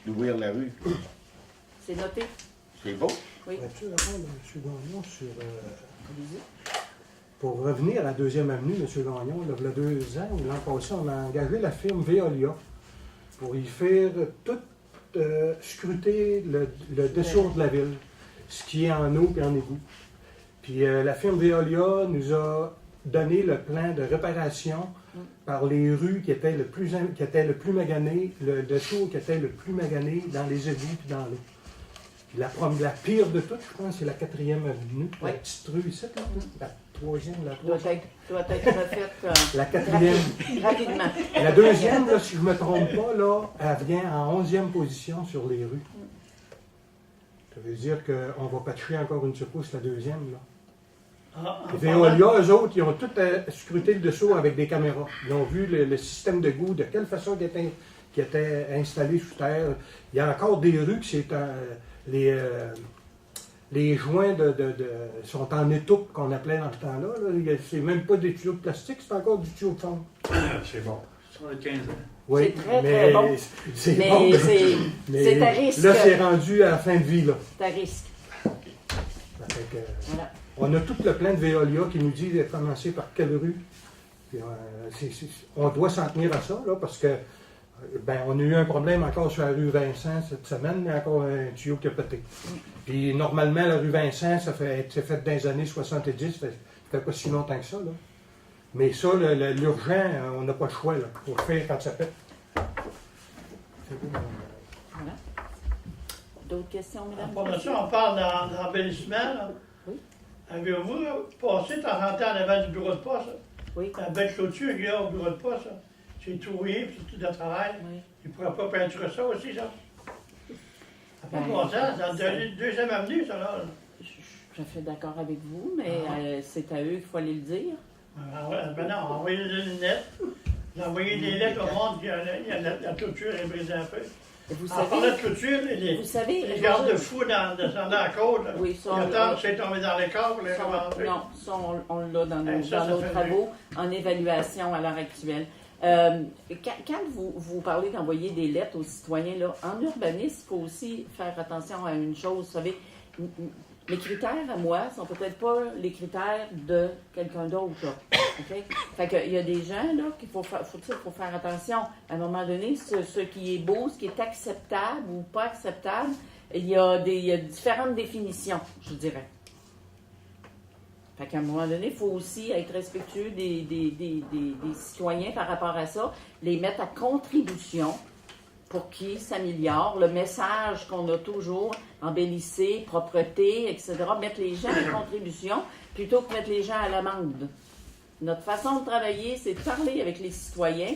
d'ouvrir la rue. C'est noté. C'est beau. Oui. Pourrais-tu répondre à M. Gagnon sur... pour revenir à 2e Avenue, M. Gagnon, il y a 2 ans ou l'an passé, on a engagé la firme Veolia pour y faire tout scruter le dessous de la ville, ce qui est en eau et en égout. Puis la firme Veolia nous a donné le plan de réparation par les rues qui étaient le plus maganées, le dessous qui était le plus magané dans les égouts et dans l'eau. La pire de toutes, je pense, c'est la 4e avenue, la petite rue ici, là, la 3e, la 3e. Doit être refaite La 4e. rapidement. La 2e, là, si je ne me trompe pas, là, elle vient en 11e position sur les rues. Ça veut dire qu'on va patcher encore une secousse la 2e, là. Veolia, eux autres, ils ont tout scruté le dessous avec des caméras. Ils ont vu le système de goût, de quelle façon qui était installé sous terre. Il y a encore des rues qui c'est les joints sont en étoupe qu'on appelait dans ce temps-là. Là. C'est même pas des tuyaux de plastique, c'est encore du tuyau de fond. C'est bon. Ça va être 15 ans. Oui, c'est très, très bon. C'est mais bon. c'est à risque. Là, c'est rendu à la fin de vie. Là. C'est à risque. Voilà. On a tout le plan de Veolia qui nous dit de commencer par quelle rue. Puis, on doit s'en tenir à ça, là, parce que on a eu un problème encore sur la rue Vincent cette semaine, il y a encore un tuyau qui a pété. Puis normalement, la rue Vincent, c'est fait dans les années 70, ça fait pas si longtemps que ça. Là. Mais ça, l'urgent, on n'a pas le choix. Il faut le faire quand ça pète. Voilà. D'autres questions, mesdames? Pour ça, on parle d'embellissement. Oui. Avez-vous passé de temps en temps en avant du bureau de poste? Oui. La belle clôture qu'il y a au bureau de poste, là. C'est tout rouillé, puis c'est tout de travail. Oui. Il ne pourra pas peinturer ça aussi, ça? Ça n'a pas Ben, bon sens, c'est dans la 2e avenue, ça, là. Je suis d'accord avec vous, mais c'est à eux qu'il faut aller le dire. Ben non, envoyez les lunettes. Envoyez des lettres au monde, la clôture est brisée un peu. Vous En parlant de clôture, les garde-fous descendant la côte, oui, c'est tombé dans les corps. Non, ça, on l'a dans nos travaux en évaluation à l'heure actuelle. Quand vous parlez d'envoyer des lettres aux citoyens, là, en urbanisme, il faut aussi faire attention à une chose. Vous savez, mes critères à moi sont peut-être pas les critères de quelqu'un d'autre. Okay? Fait qu'il y a des gens là qu'il faut faire attention. À un moment donné, ce qui est beau, ce qui est acceptable ou pas acceptable, il y a différentes définitions, je dirais. Fait qu'à un moment donné, il faut aussi être respectueux des citoyens par rapport à ça, les mettre à contribution pour qu'ils s'améliorent. Le message qu'on a toujours, embellisser, propreté, etc., mettre les gens à contribution plutôt que mettre les gens à l'amende. Notre façon de travailler, c'est de parler avec les citoyens,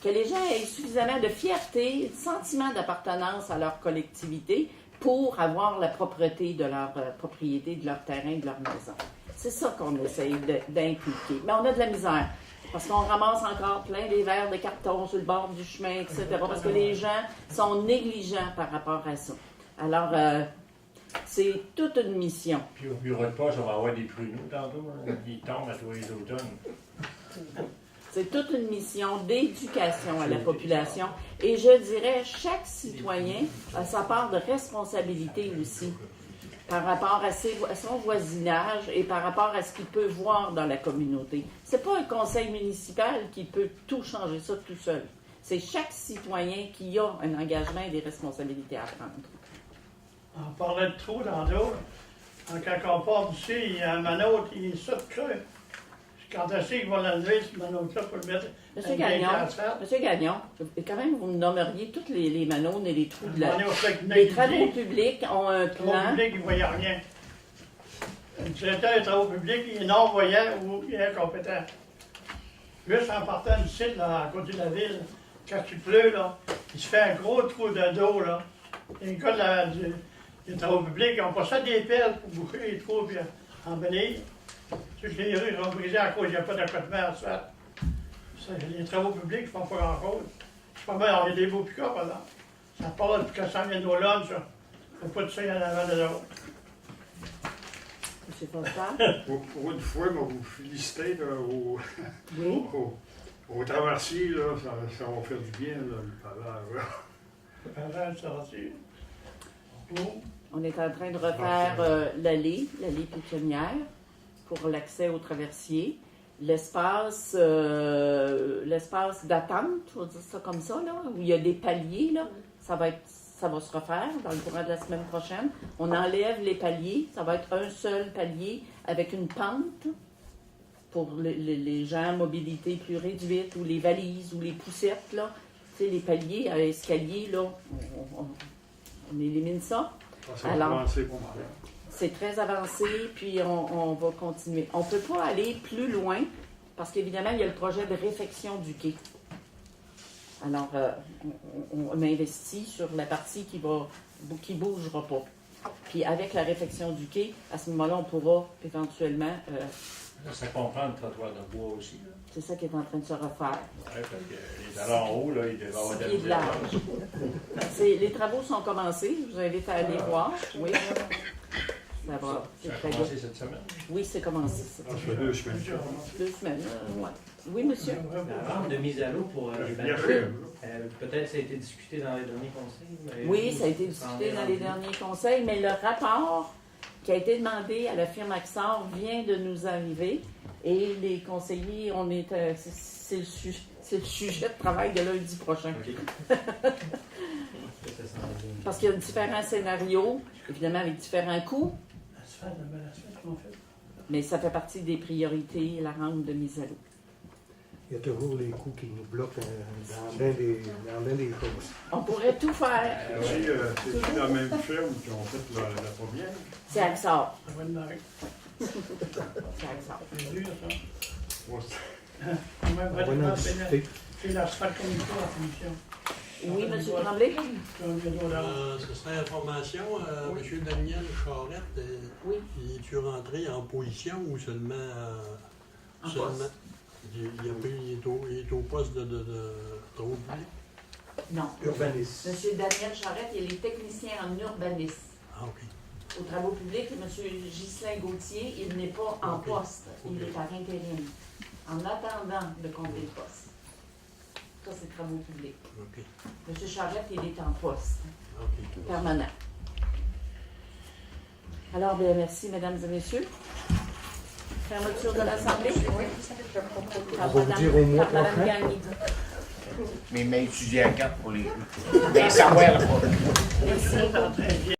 que les gens aient suffisamment de fierté, de sentiment d'appartenance à leur collectivité pour avoir la propreté de leur propriété, de leur terrain, de leur maison. C'est ça qu'on essaye d'inculquer. Mais on a de la misère, parce qu'on ramasse encore plein des verres de carton sur le bord du chemin, etc., parce que les gens sont négligents par rapport à ça. Alors, c'est toute une mission. Puis au bureau de poste, on va avoir des pruneaux tantôt, qui tombent à tous les automnes. C'est toute une mission d'éducation à la population. Et je dirais, chaque citoyen a sa part de responsabilité aussi par rapport à son voisinage et par rapport à ce qu'il peut voir dans la communauté. C'est pas un conseil municipal qui peut tout changer ça tout seul. C'est chaque citoyen qui a un engagement et des responsabilités à prendre. On parlait de trous dans l'eau. Quand on part d'ici, il y a un manote, il est ça de creux. Quand est-ce qu'il va l'enlever, ce manote-là, pour le mettre... Monsieur Gagnon, quand même, vous me nommeriez tous les manônes et les trous de la... Les travaux publics ont un plan... Les travaux publics, ils ne voyaient rien. Le directeur des travaux publics, il est non-voyant ou il est incompétent. Juste en partant du site, là, à côté de la ville, quand il pleut, là, il se fait un gros trou de dos, là. Les gars des travaux publics, ils n'ont pas ça des pelles pour boucher les trous et embellir. Toutes les rues sont brisées à cause qu'il n'y a pas d'accotement à asphalte. Les travaux publics ne font pas grand-chose. C'est pas mal, on a des beaux pick-up, par exemple. Ça part depuis que ça vient de nos lunchs, ça. Faut pas de ça en avant de l'autre. M. Foster? Pour une fois, moi, vous féliciter là, Oui. aux traversiers, là, ça va faire du bien, là, le pavage. Avant de sortir. Bon. On est en train de refaire l'allée piétonnière pour l'accès aux traversiers. L'espace d'attente, on va dire ça comme ça, là, où il y a des paliers, là, ça va se refaire dans le courant de la semaine prochaine. On enlève les paliers, ça va être un seul palier avec une pente pour les gens à mobilité plus réduite, ou les valises, ou les poussettes, là. Tu sais, les paliers à escalier, là, on élimine ça. Alors, c'est très avancé, puis on va continuer. On ne peut pas aller plus loin, parce qu'évidemment, il y a le projet de réfection du quai. Alors, on investit sur la partie qui ne bougera pas. Puis avec la réfection du quai, à ce moment-là, on pourra éventuellement... ça comprend le trottoir de bois aussi, là. C'est ça qui est en train de se refaire. Oui, parce que les talons en haut, là, il devrait avoir de la Pieds de misère. large. Les travaux sont commencés. Je vous invite à aller voir. Oui. Ça va. Ça a commencé cette semaine? Oui, c'est commencé. Ça fait 2 semaines. 2 semaines, ouais. Oui, monsieur. La vente de mise à l'eau pour les Bien bateaux, fait. peut-être ça a été discuté dans les derniers conseils. Mais Oui, ça a été discuté dans les derniers conseils, mais le rapport qui a été demandé à la firme Axor vient de nous arriver et les conseillers, c'est le sujet de travail de lundi prochain. OK. Parce qu'il y a différents scénarios, évidemment avec différents coûts, L'asphalte, la belle asphalte qu'on fait. mais ça fait partie des priorités, la rampe de mise à l'eau. Il y a toujours les coûts qui nous bloquent dans bien des choses. On pourrait tout faire. C'est la même firme qui ont fait la première. C'est Axor. Ça va démarrer. C'est Axor. C'est dur, ça. Ouais, On va On va en vraiment discuter. faire l'asphalte comme il faut à la commission. Oui, M. Tremblay? Ce serait information, M. Daniel Charette, Oui. es-tu rentré en position ou seulement... En seulement poste. Il est au poste de travaux publics? Non. Urbaniste. M. Daniel Charette, il est technicien en urbanisme. Ah, OK. Aux travaux publics, et M. Ghislain Gauthier, il n'est pas en poste, il est par intérim, en attendant de combler le poste. Ça, c'est travaux publics. OK. M. Charette, il est en poste, OK. permanent. Alors, bien, merci, mesdames et messieurs. Fermeture de l'Assemblée. On va vous dire au mois Par Mme prochain. Gagné. Mes mains étudiées à 4 pour les savoir. Merci.